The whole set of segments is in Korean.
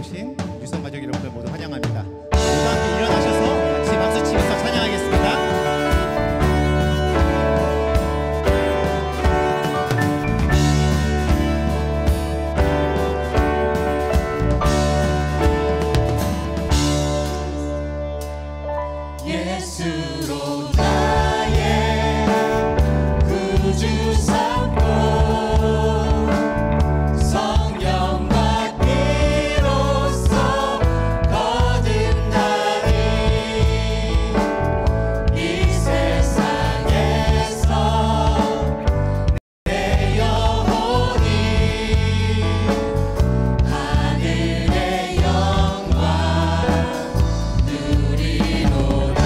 오신 유성 가족 여러분들 모두 환영합니다. 모두 함께 일어나셔서 같이 박수 치면서 찬양하겠습니다. 예수로 나의 구주 삼고 성령과 피로써 거듭나니 이 세상에서 내 영혼이 하늘의 영광 누리노라.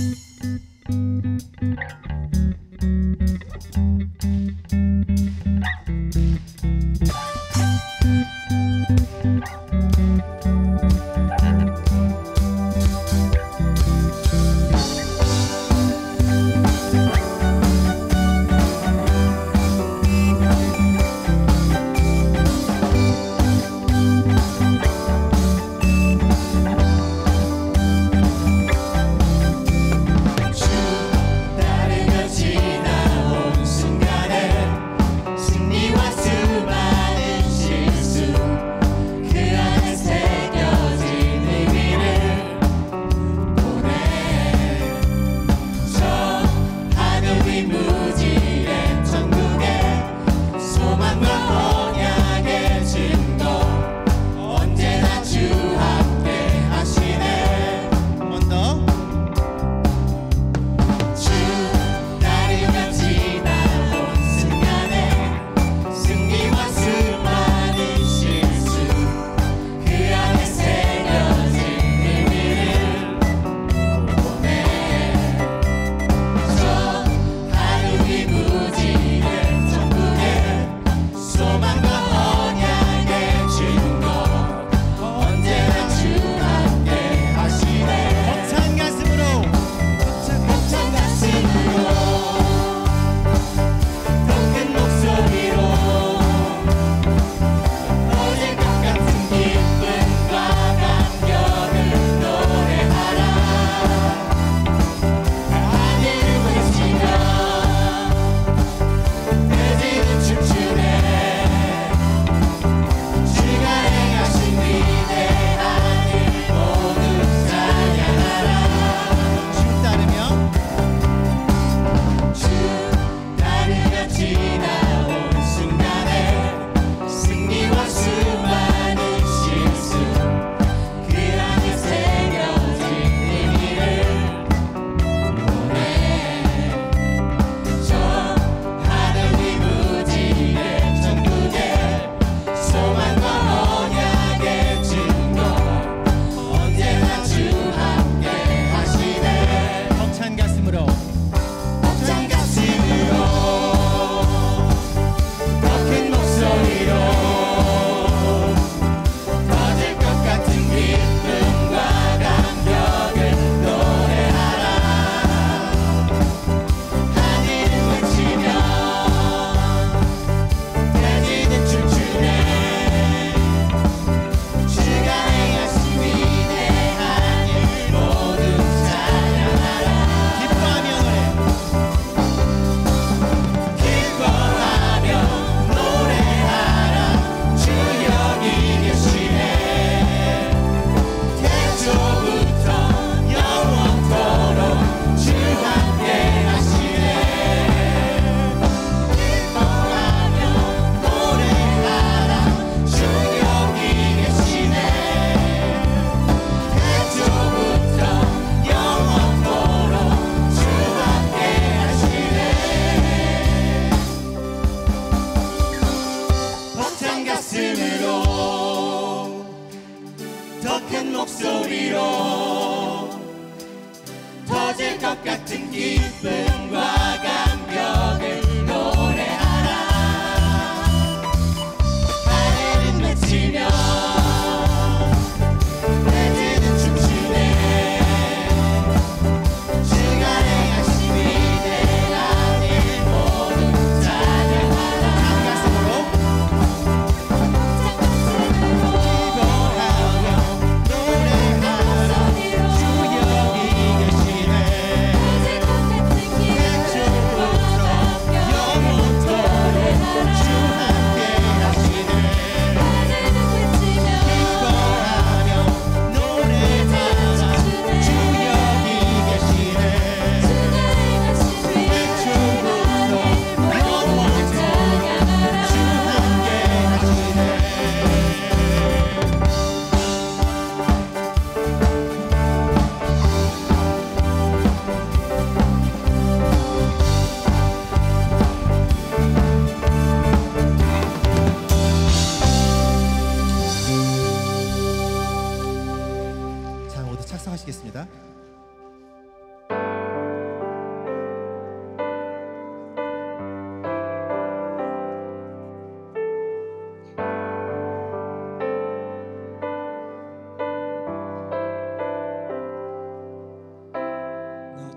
주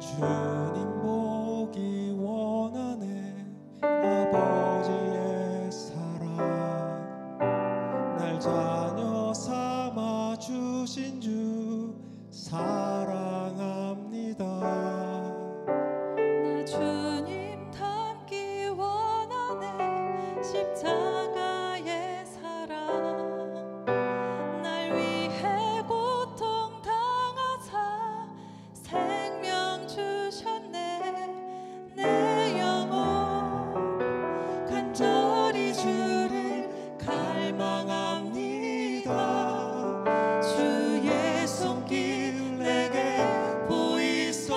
주님 보기 원하네. 아버지의 사랑 날 자녀 삼아 주신 주 사랑합니다. 나 주님 닮기 원하네. 십자가의 사랑 날 위해 고통 당하사 생명 주셨네. 내 영혼 간절히 주를 갈망합니다. 주의 손길 내게 보이소서.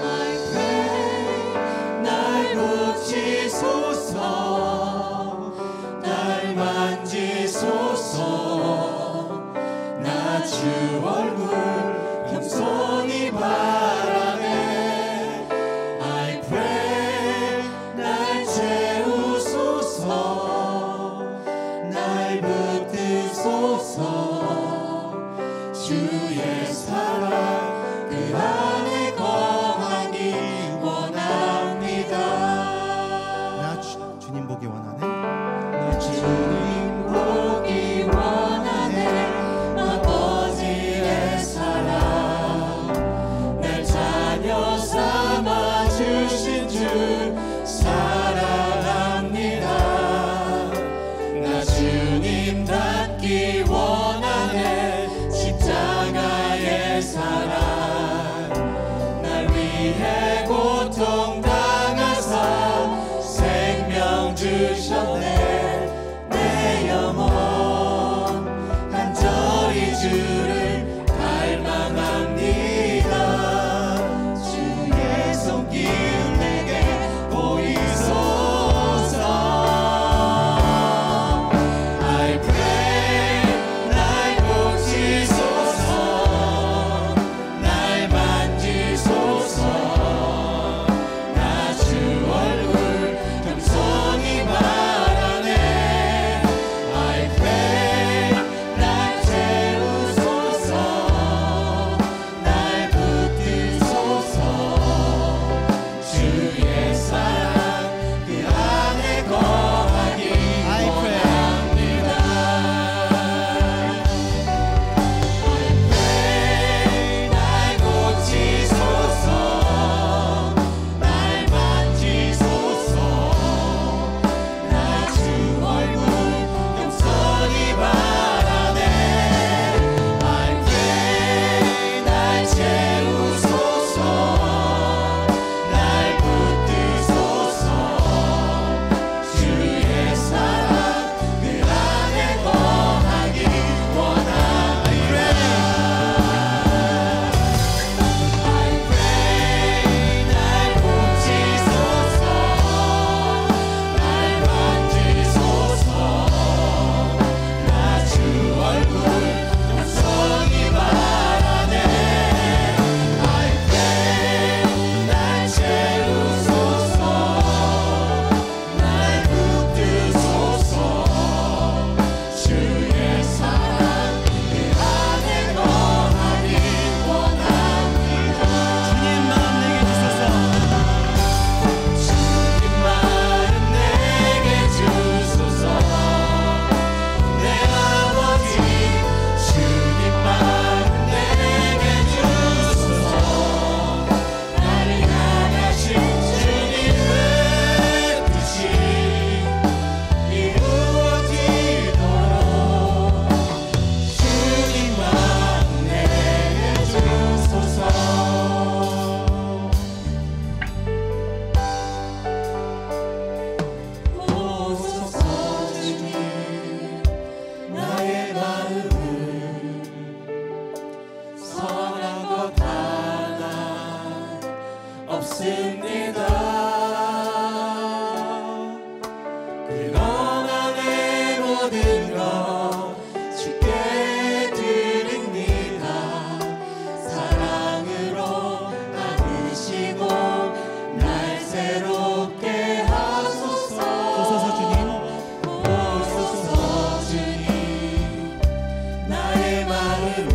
I pray 날 고치소서. 날 만지소서. 나 주 얼굴 겸손히 바라네. I pray 날 채우소서. 날 붙드소서. 주의 사랑 그 안에 거하기 원합니다. 나 주님 보기 원하네. 나 주님 보기 원하네. 아버지의 사랑 날 자녀 삼아 주신 주 사랑합니다. 나 주님 닮기 원하네. 십자가의 사랑 날 위해 고통 당하사 생명 주셨네. 내 영혼 간절히 주를 갈망합니다. 주의 손길 내게 보이소서. I pray 날 고치소서. 날 만지소서. 나 주 얼굴 겸손히 바라네. I pray 날 채우소서. 날 붙드소서. 주의 사랑 그 안에 거하기 I pray. 원합니다. I pray 날 고치소서. 날 만지소서. 나 주 얼굴 겸손히 바라네. I pray 날 채우소서. 날 붙드소서. 주의 사랑 그 안에 거하기 원합니다. I pray 날 고치소서. 날 만지소서. 나 주 얼굴 겸손히 바라네. I pray 날 채우소서. 날 붙드소서. 주의 사랑 그 안에 거하기 원합니다. 주님 마음 내게 주소서. 주님 마음 내게 주소서. 내 아버지 주님 마음 내게 주소서. 나를 향하신 주님의 뜻이 이루어지도록 주님 마음 내게 주소서. 보소서 주님 나의 마음을 선한 것 하나 없습니다. 그러나 내 모든 것 주께 드립니다. 사랑으로 안으시고 날 새롭게 하소서. 보소서 주님. 보소서 주님 나의 마음을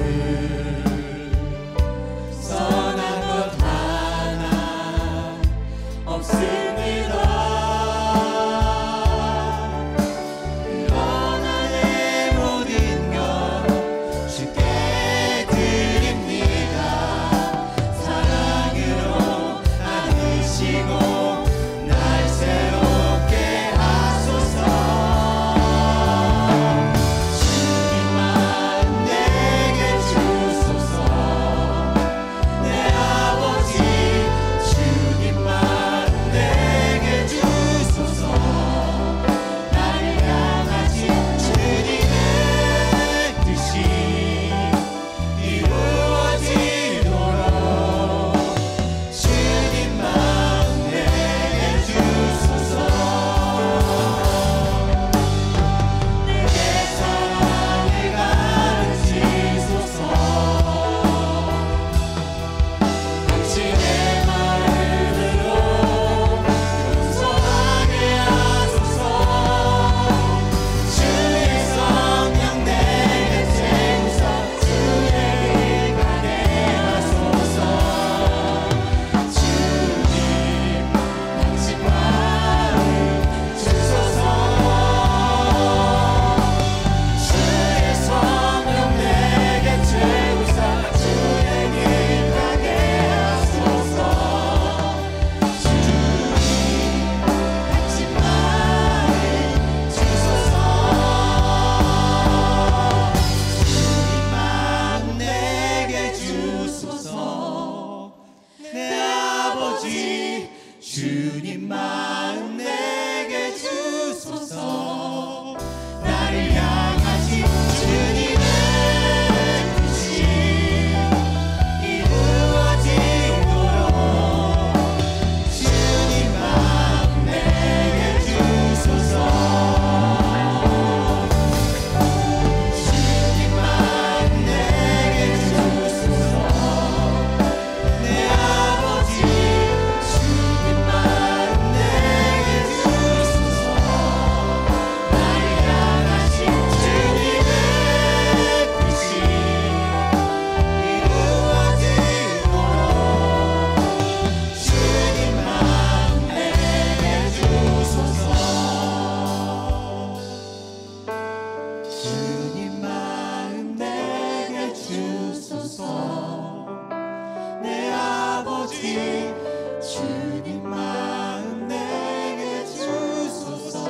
주님 마음 내게 주소서.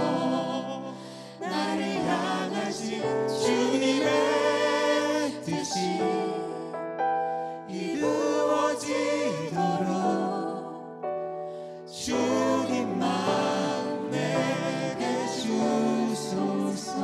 나를 향하신 주님의 뜻이 이루어지도록 주님 마음 내게 주소서.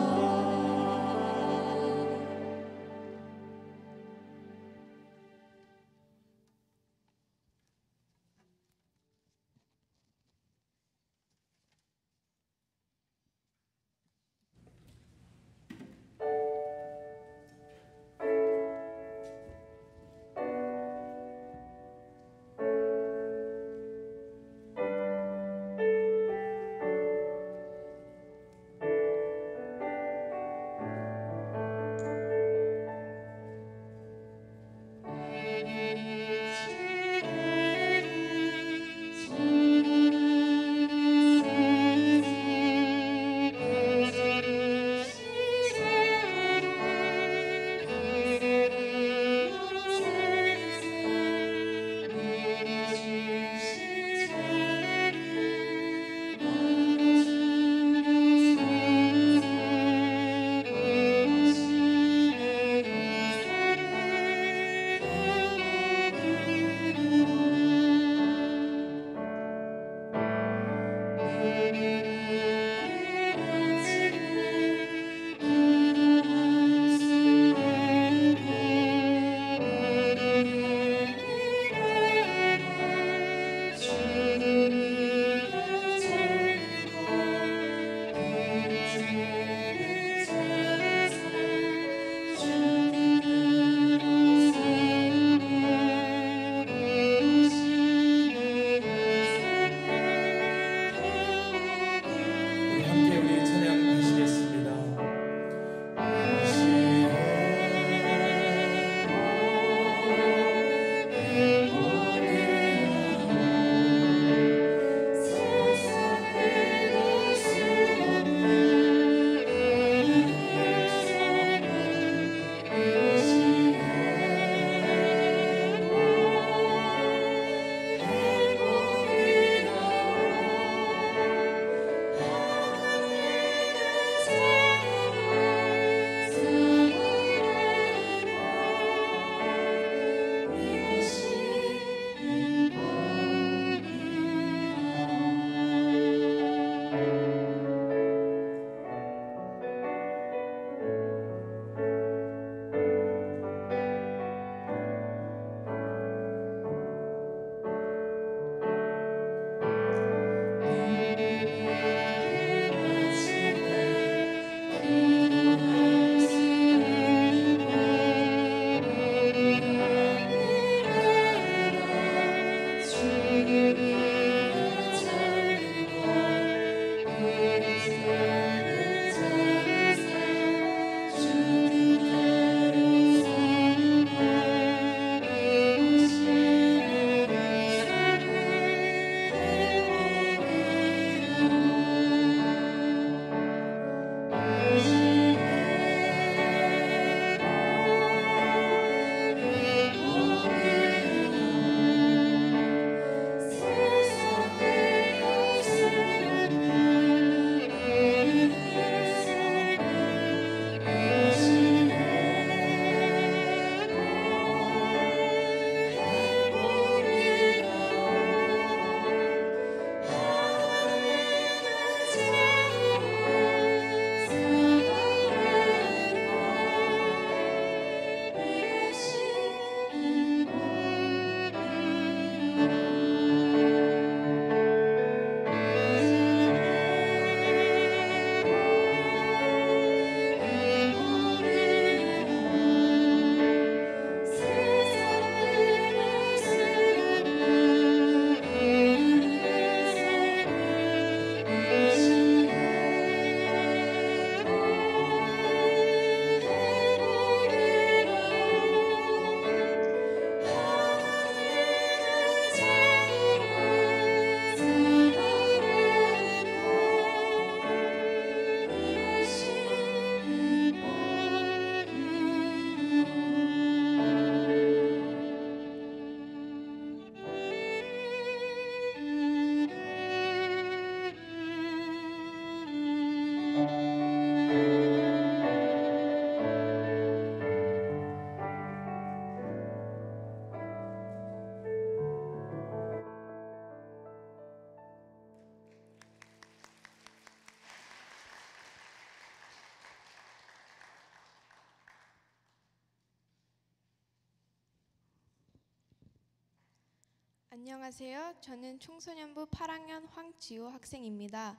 안녕하세요. 저는 청소년부 8학년 황지호 학생입니다.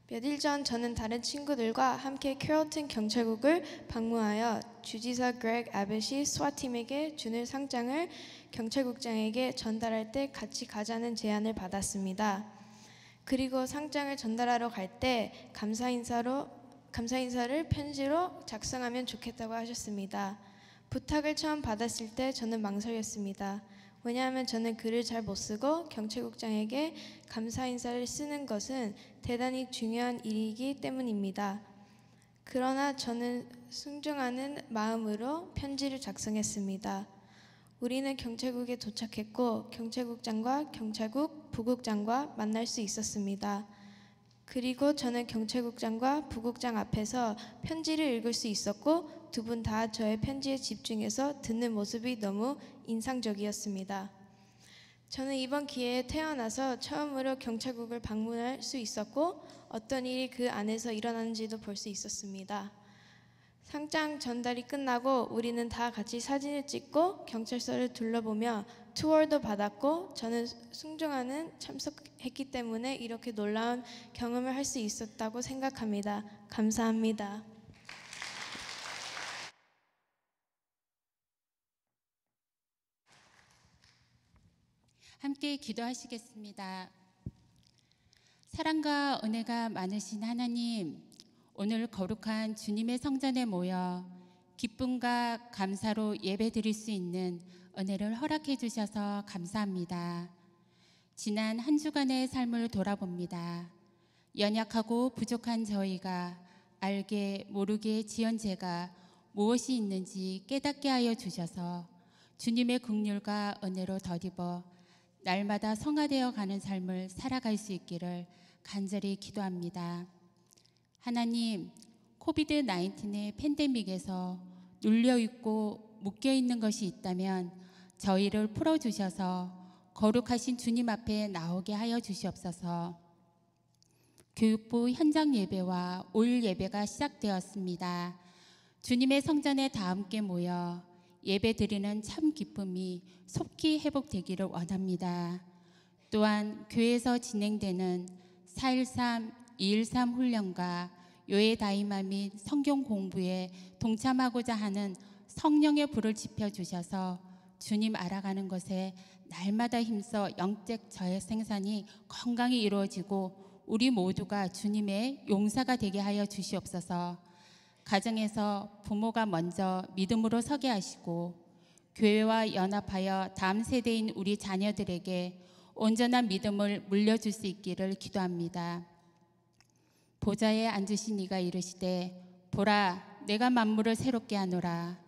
며칠 전 저는 다른 친구들과 함께 캐롤튼 경찰국을 방문하여 주지사 그렉 아벳이 스와팀에게 주는 상장을 경찰국장에게 전달할 때 같이 가자는 제안을 받았습니다. 그리고 상장을 전달하러 갈 때 감사 인사를 편지로 작성하면 좋겠다고 하셨습니다. 부탁을 처음 받았을 때 저는 망설였습니다. 왜냐하면 저는 글을 잘 못 쓰고 경찰국장에게 감사 인사를 쓰는 것은 대단히 중요한 일이기 때문입니다. 그러나 저는 순종하는 마음으로 편지를 작성했습니다. 우리는 경찰국에 도착했고 경찰국장과 경찰국 부국장과 만날 수 있었습니다. 그리고 저는 경찰국장과 부국장 앞에서 편지를 읽을 수 있었고 두 분 다 저의 편지에 집중해서 듣는 모습이 너무 인상적이었습니다. 저는 이번 기회에 태어나서 처음으로 경찰국을 방문할 수 있었고 어떤 일이 그 안에서 일어나는지도 볼 수 있었습니다. 상장 전달이 끝나고 우리는 다 같이 사진을 찍고 경찰서를 둘러보며 투어도 받았고 저는 순종하는 참석했기 때문에 이렇게 놀라운 경험을 할 수 있었다고 생각합니다. 감사합니다. 함께 기도하시겠습니다. 사랑과 은혜가 많으신 하나님, 오늘 거룩한 주님의 성전에 모여 기쁨과 감사로 예배드릴 수 있는 은혜를 허락해 주셔서 감사합니다. 지난 한 주간의 삶을 돌아봅니다. 연약하고 부족한 저희가 알게 모르게 지은 죄가 무엇이 있는지 깨닫게 하여 주셔서 주님의 긍휼과 은혜로 덧입어 날마다 성화되어 가는 삶을 살아갈 수 있기를 간절히 기도합니다. 하나님, 코비드-19의 팬데믹에서 눌려있고 묶여있는 것이 있다면 저희를 풀어주셔서 거룩하신 주님 앞에 나오게 하여 주시옵소서. 교육부 현장 예배와 올 예배가 시작되었습니다. 주님의 성전에 다 함께 모여 예배 드리는 참 기쁨이 속히 회복되기를 원합니다. 또한 교회에서 진행되는 4.13, 2.13 훈련과 요해 다이마 및 성경 공부에 동참하고자 하는 성령의 불을 지펴주셔서 주님 알아가는 것에 날마다 힘써 영적 저의 생산이 건강히 이루어지고 우리 모두가 주님의 용사가 되게 하여 주시옵소서. 가정에서 부모가 먼저 믿음으로 서게 하시고 교회와 연합하여 다음 세대인 우리 자녀들에게 온전한 믿음을 물려줄 수 있기를 기도합니다. 보좌에 앉으신 이가 이르시되 보라 내가 만물을 새롭게 하노라.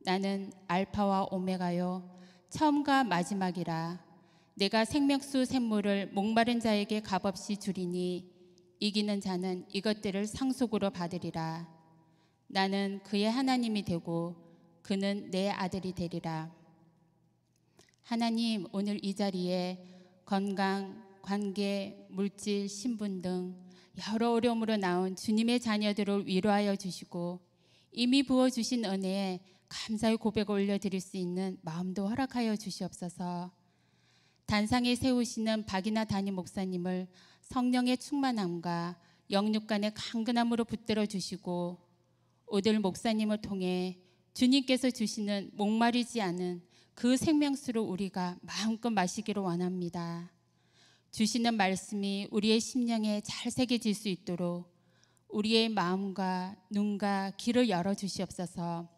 나는 알파와 오메가요 처음과 마지막이라. 내가 생명수 샘물을 목마른 자에게 값없이 주리니 이기는 자는 이것들을 상속으로 받으리라. 나는 그의 하나님이 되고 그는 내 아들이 되리라. 하나님, 오늘 이 자리에 건강, 관계, 물질, 신분 등 여러 어려움으로 나온 주님의 자녀들을 위로하여 주시고 이미 부어주신 은혜에 감사의 고백을 올려드릴 수 있는 마음도 허락하여 주시옵소서. 단상에 세우시는 박이나 담임 목사님을 성령의 충만함과 영육간의 강건함으로 붙들어 주시고 오들 목사님을 통해 주님께서 주시는 목마르지 않은 그 생명수를 우리가 마음껏 마시기를 원합니다. 주시는 말씀이 우리의 심령에 잘 새겨질 수 있도록 우리의 마음과 눈과 귀를 열어주시옵소서.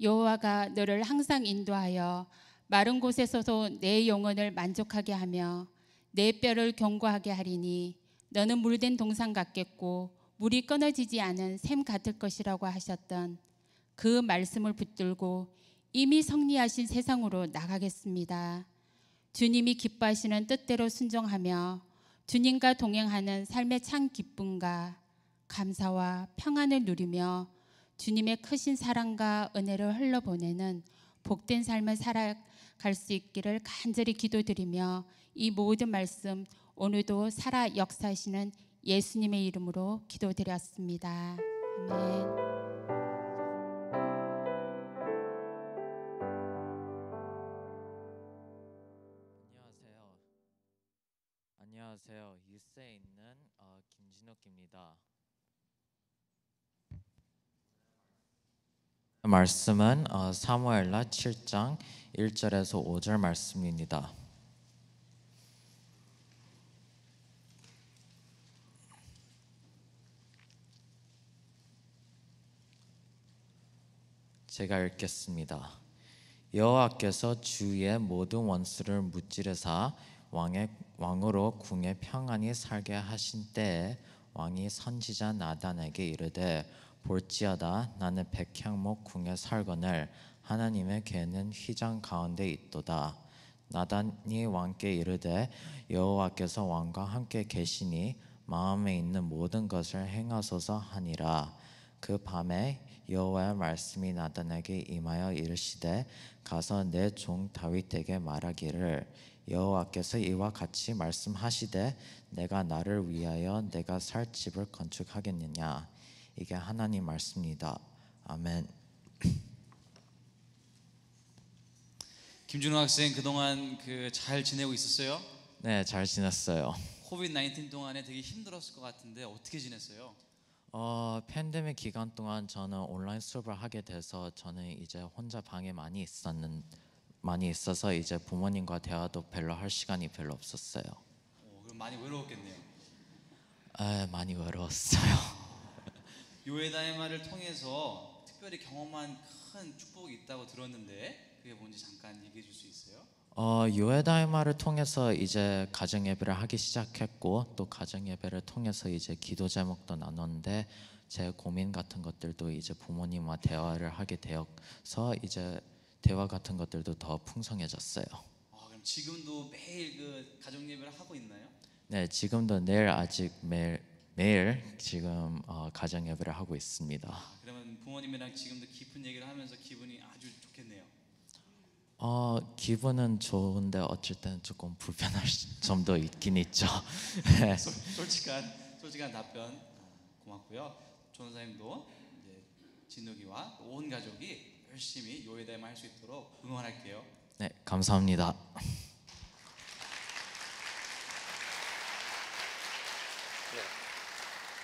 여호와가 너를 항상 인도하여 마른 곳에서도 내 영혼을 만족하게 하며 내 뼈를 견고하게 하리니 너는 물된 동산 같겠고 물이 끊어지지 않은 샘 같을 것이라고 하셨던 그 말씀을 붙들고 이미 성리하신 세상으로 나가겠습니다. 주님이 기뻐하시는 뜻대로 순종하며 주님과 동행하는 삶의 참 기쁨과 감사와 평안을 누리며 주님의 크신 사랑과 은혜를 흘러보내는 복된 삶을 살아갈 수 있기를 간절히 기도드리며 이 모든 말씀 오늘도 살아 역사하시는 예수님의 이름으로 기도드렸습니다. 아멘. 안녕하세요. 유스에 있는 김진욱입니다. 말씀은 사무엘라 7장 1절에서 5절 말씀입니다. 제가 읽겠습니다. 여호와께서 주의 모든 원수를 무찌르사 왕으로 궁에 평안히 살게 하신 때에 왕이 선지자 나단에게 이르되 볼지어다 나는 백향목 궁에 살거늘 하나님의 궤는 휘장 가운데 있도다. 나단이 왕께 이르되 여호와께서 왕과 함께 계시니 마음에 있는 모든 것을 행하소서 하니라. 그 밤에 여호와의 말씀이 나단에게 임하여 이르시되 가서 내 종 다윗에게 말하기를 여호와께서 이와 같이 말씀하시되 내가 나를 위하여 내가 살 집을 건축하겠느냐. 이게 하나님 말씀입니다. 아멘. 김준호 학생 그동안 잘 지내고 있었어요? 네, 잘 지냈어요. 코비드 19 동안에 되게 힘들었을 것 같은데 어떻게 지냈어요? 팬데믹 기간 동안 저는 온라인 수업을 하게 돼서 저는 이제 혼자 방에 많이 있어서 이제 부모님과 대화도 별로 할 시간이 별로 없었어요. 그럼 많이 외로웠겠네요. 많이 외로웠어요. 요에다이마를 통해서 특별히 경험한 큰 축복이 있다고 들었는데 그게 뭔지 잠깐 얘기해 줄 수 있어요? 요에다이마를 통해서 이제 가정 예배를 하기 시작했고 또 가정 예배를 통해서 이제 기도 제목도 나눴는데 제 고민 같은 것들도 이제 부모님과 대화를 하게 되어서 이제 대화 같은 것들도 더 풍성해졌어요. 그럼 지금도 매일 가정 예배를 하고 있나요? 네, 지금도 아직 매일 지금 가정 예배를 하고 있습니다. 그러면 부모님이랑 지금도 깊은 얘기를 하면서 기분이 아주 좋겠네요. 기분은 좋은데 어쩔 때는 조금 불편할 점도 있긴 있죠. 네. 솔직한 답변 고맙고요. 전사님도 이제 진욱이와 온 가족이 열심히 요에다이마 할 수 있도록 응원할게요. 네, 감사합니다.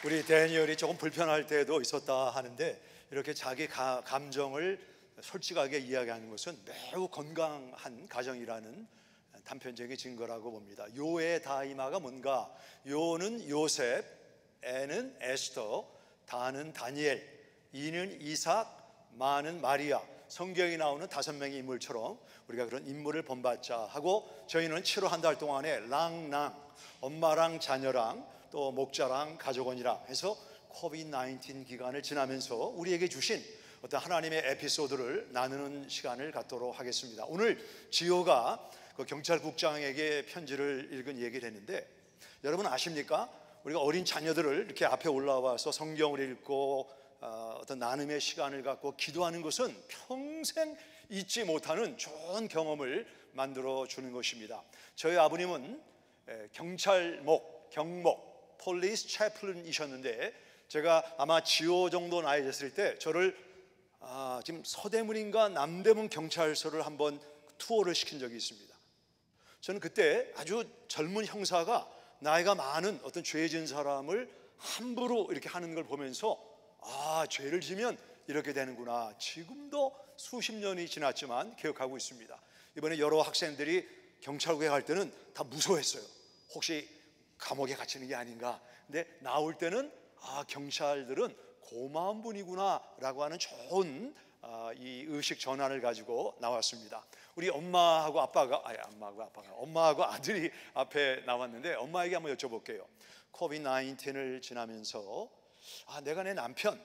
우리 데니얼이 조금 불편할 때도 있었다 하는데 이렇게 자기 감정을 솔직하게 이야기하는 것은 매우 건강한 가정이라는 단편적인 증거라고 봅니다. 요의 다이마가 뭔가? 요는 요셉, 에는 에스더, 다는 다니엘, 이는 이삭, 마는 마리아. 성경에 나오는 5명의 인물처럼 우리가 그런 인물을 본받자 하고 저희는 7월 한 달 동안에 랑랑 엄마랑 자녀랑 또 목자랑 가족원이랑 해서 코비드-19 기간을 지나면서 우리에게 주신 어떤 하나님의 에피소드를 나누는 시간을 갖도록 하겠습니다. 오늘 지호가 그 경찰국장에게 편지를 읽은 얘기를 했는데 여러분 아십니까? 우리가 어린 자녀들을 이렇게 앞에 올라와서 성경을 읽고 어떤 나눔의 시간을 갖고 기도하는 것은 평생 잊지 못하는 좋은 경험을 만들어 주는 것입니다. 저희 아버님은 경목, 폴리스 채플린이셨는데 제가 아마 지호 정도 나이 됐을 때 저를 지금 서대문인가 남대문 경찰서를 한번 투어를 시킨 적이 있습니다. 저는 그때 아주 젊은 형사가 나이가 많은 어떤 죄 지은 사람을 함부로 이렇게 하는 걸 보면서 죄를 지면 이렇게 되는구나. 지금도 수십 년이 지났지만 기억하고 있습니다. 이번에 여러 학생들이 경찰국에 갈 때는 다 무서워했어요. 혹시 감옥에 갇히는 게 아닌가. 근데 나올 때는 경찰들은 고마운 분이구나 라고 하는 좋은 이 의식 전환을 가지고 나왔습니다. 우리 엄마하고 아들이 앞에 나왔는데 엄마에게 한번 여쭤볼게요. 코비드-19을 지나면서 내가 내 남편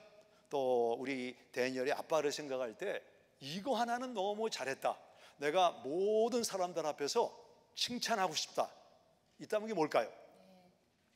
또 우리 데니얼의 아빠를 생각할 때 이거 하나는 너무 잘했다. 내가 모든 사람들 앞에서 칭찬하고 싶다. 있다면 게 뭘까요?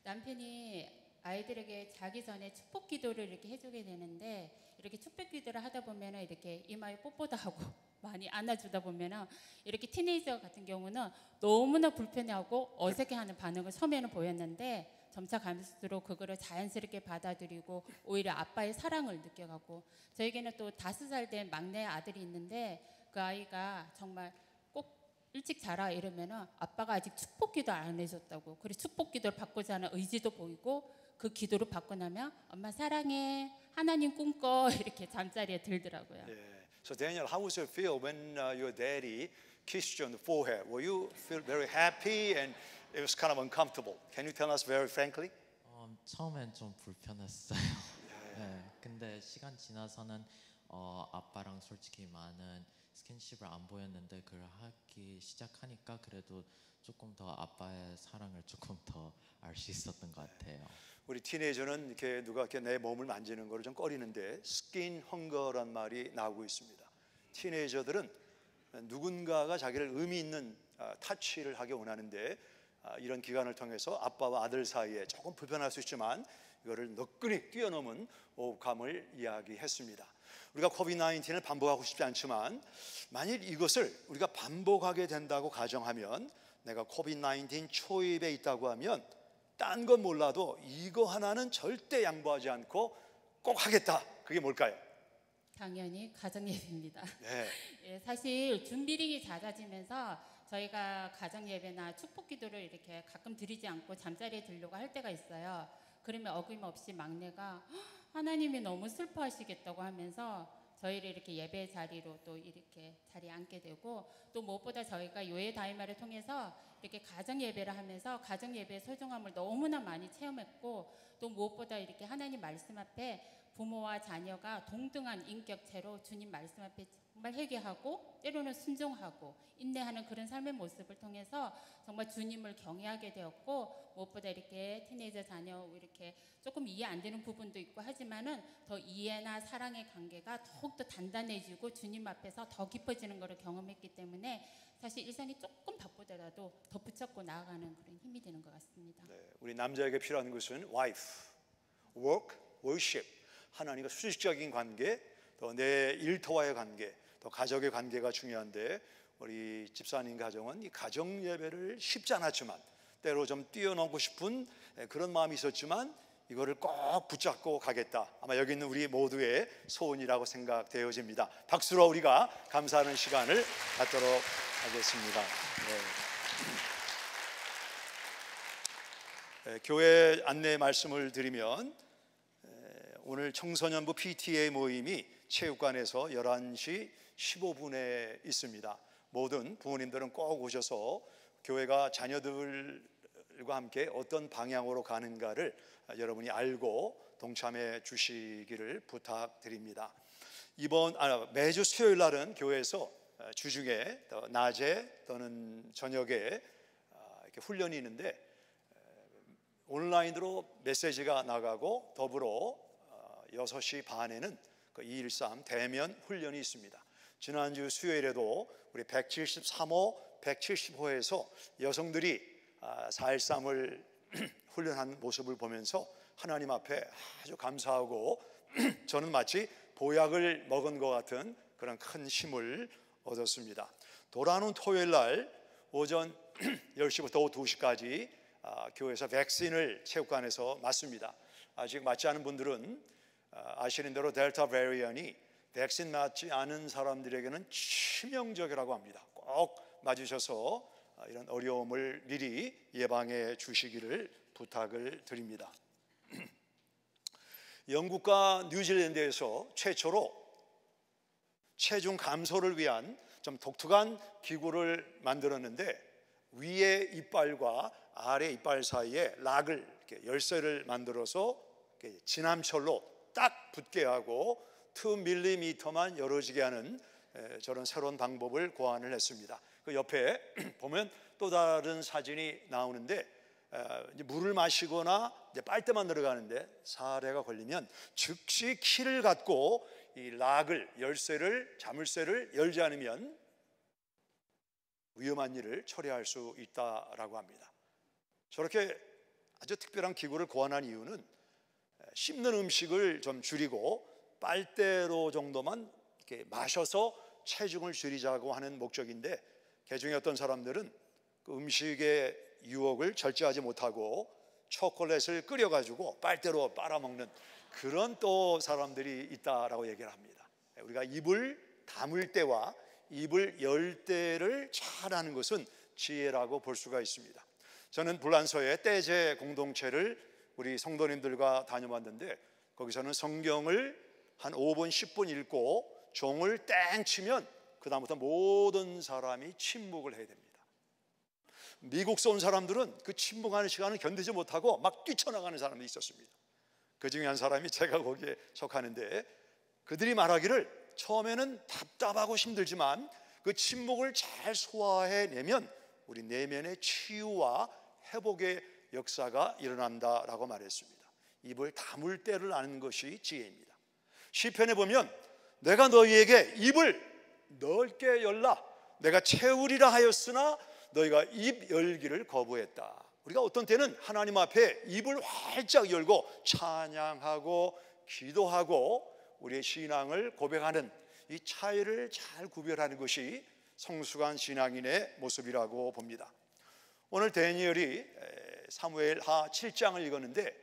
남편이 아이들에게 자기 전에 축복 기도를 이렇게 해주게 되는데 이렇게 축복 기도를 하다 보면은 이렇게 이마에 뽀뽀도 하고 많이 안아주다 보면은 이렇게 티네이저 같은 경우는 너무나 불편해하고 어색해하는 반응을 처음에는 보였는데 점차 갈수록 그거를 자연스럽게 받아들이고 오히려 아빠의 사랑을 느껴가고 저에게는 또 5살 된 막내 아들이 있는데 그 아이가 정말 꼭 일찍 자라 이러면은 아빠가 아직 축복기도 안 해줬다고. 그래서 축복기도를 받고자 하는 의지도 보이고 그 기도를 받고 나면 엄마 사랑해 하나님 꿈꿔 이렇게 잠자리에 들더라고요. 예. So Daniel, how was it feel when your daddy kissed you on the forehead? Were you feel very happy and it was kind of uncomfortable? Can you tell us very frankly? 처음엔 좀 불편했어요. 네, 근데 시간 지나서는 아빠랑 솔직히 많은 스킨십을 안 보였는데 그걸 하기 시작하니까 그래도 조금 더 아빠의 사랑을 조금 더 알 수 있었던 것 같아요. 우리 티네이저는 이렇게 누가 이렇게 내 몸을 만지는 거를 좀 꺼리는데 스킨 헝거란 말이 나오고 있습니다. 티네이저들은 누군가가 자기를 의미 있는 타치를 하기 원하는데 이런 기간을 통해서 아빠와 아들 사이에 조금 불편할 수 있지만 이거를 너끈히 뛰어넘은 오감을 이야기했습니다. 우리가 코비드-19을 반복하고 싶지 않지만 만일 이것을 우리가 반복하게 된다고 가정하면 내가 코비드-19 초입에 있다고 하면 딴 건 몰라도 이거 하나는 절대 양보하지 않고 꼭 하겠다. 그게 뭘까요? 당연히 가정예배입니다. 네. 예, 사실 준비력이 잦아지면서 저희가 가정예배나 축복기도를 이렇게 가끔 드리지 않고 잠자리에 들려고 할 때가 있어요. 그러면 어김없이 막내가 하나님이 너무 슬퍼하시겠다고 하면서 저희를 이렇게 예배 자리로 또 이렇게 자리에 앉게 되고 또 무엇보다 저희가 요예 다이마를 통해서 이렇게 가정 예배를 하면서 가정 예배의 소중함을 너무나 많이 체험했고 또 무엇보다 이렇게 하나님 말씀 앞에 부모와 자녀가 동등한 인격체로 주님 말씀 앞에 정말 회개하고 때로는 순종하고 인내하는 그런 삶의 모습을 통해서 정말 주님을 경외하게 되었고 무엇보다 이렇게 티네이저 자녀 이렇게 조금 이해 안 되는 부분도 있고 하지만은 더 이해나 사랑의 관계가 더욱더 단단해지고 주님 앞에서 더 깊어지는 것을 경험했기 때문에 사실 일상이 조금 바쁘더라도 더 붙잡고 나아가는 그런 힘이 되는 것 같습니다. 네, 우리 남자에게 필요한 것은 wife, work, worship. 하나님과 수직적인 관계, 또 내 일터와의 관계, 또 가족의 관계가 중요한데 우리 집사님 가정은 이 가정 예배를 쉽지 않았지만 때로 좀 뛰어넘고 싶은 그런 마음이 있었지만 이거를 꼭 붙잡고 가겠다. 아마 여기 있는 우리 모두의 소원이라고 생각되어집니다. 박수로 우리가 감사하는 시간을 갖도록 하겠습니다. 네. 교회 안내 말씀을 드리면 오늘 청소년부 PTA 모임이 체육관에서 11시 15분에 있습니다. 모든 부모님들은 꼭 오셔서 교회가 자녀들과 함께 어떤 방향으로 가는가를 여러분이 알고 동참해 주시기를 부탁드립니다. 매주 수요일 날은 교회에서 주중에 낮에 또는 저녁에 이렇게 훈련이 있는데 온라인으로 메시지가 나가고 더불어 6시 반에는 그 213 대면 훈련이 있습니다. 지난주 수요일에도 우리 173호, 170호에서 여성들이 4.13을 훈련한 모습을 보면서 하나님 앞에 아주 감사하고 저는 마치 보약을 먹은 것 같은 그런 큰 힘을 얻었습니다. 돌아오는 토요일 날 오전 10시부터 오후 2시까지 교회에서 백신을 체육관에서 맞습니다. 아직 맞지 않은 분들은 아시는 대로 델타 베리언이 백신 맞지 않은 사람들에게는 치명적이라고 합니다. 꼭 맞으셔서 이런 어려움을 미리 예방해 주시기를 부탁을 드립니다. 영국과 뉴질랜드에서 최초로 체중 감소를 위한 좀 독특한 기구를 만들었는데 위에 이빨과 아래 이빨 사이에 락을 이렇게 열쇠를 만들어서 지남철로 딱 붙게 하고 2mm만 열어지게 하는 저런 새로운 방법을 고안을 했습니다. 그 옆에 보면 또 다른 사진이 나오는데 이제 물을 마시거나 이제 빨대만 들어가는데 사례가 걸리면 즉시 키를 갖고 이 락을 열쇠를 자물쇠를 열지 않으면 위험한 일을 처리할 수 있다라고 합니다. 저렇게 아주 특별한 기구를 고안한 이유는 씹는 음식을 좀 줄이고 빨대로 정도만 이렇게 마셔서 체중을 줄이자고 하는 목적인데 개중에 어떤 사람들은 그 음식의 유혹을 절제하지 못하고 초콜릿을 끓여가지고 빨대로 빨아먹는 그런 또 사람들이 있다라고 얘기를 합니다. 우리가 입을 다물 때와 입을 열 때를 잘하는 것은 지혜라고 볼 수가 있습니다. 저는 불란서의 떼제 공동체를 우리 성도님들과 다녀왔는데 거기서는 성경을 한 5분 10분 읽고 종을 땡 치면 그 다음부터 모든 사람이 침묵을 해야 됩니다. 미국서 온 사람들은 그 침묵하는 시간을 견디지 못하고 막 뛰쳐나가는 사람이 있었습니다. 그 중에 한 사람이 제가 거기에 속하는데 그들이 말하기를 처음에는 답답하고 힘들지만 그 침묵을 잘 소화해내면 우리 내면의 치유와 회복의 역사가 일어난다라고 말했습니다. 입을 다물 때를 아는 것이 지혜입니다. 시편에 보면 내가 너희에게 입을 넓게 열라 내가 채우리라 하였으나 너희가 입 열기를 거부했다. 우리가 어떤 때는 하나님 앞에 입을 활짝 열고 찬양하고 기도하고 우리의 신앙을 고백하는 이 차이를 잘 구별하는 것이 성숙한 신앙인의 모습이라고 봅니다. 오늘 다니엘이 사무엘하 7장을 읽었는데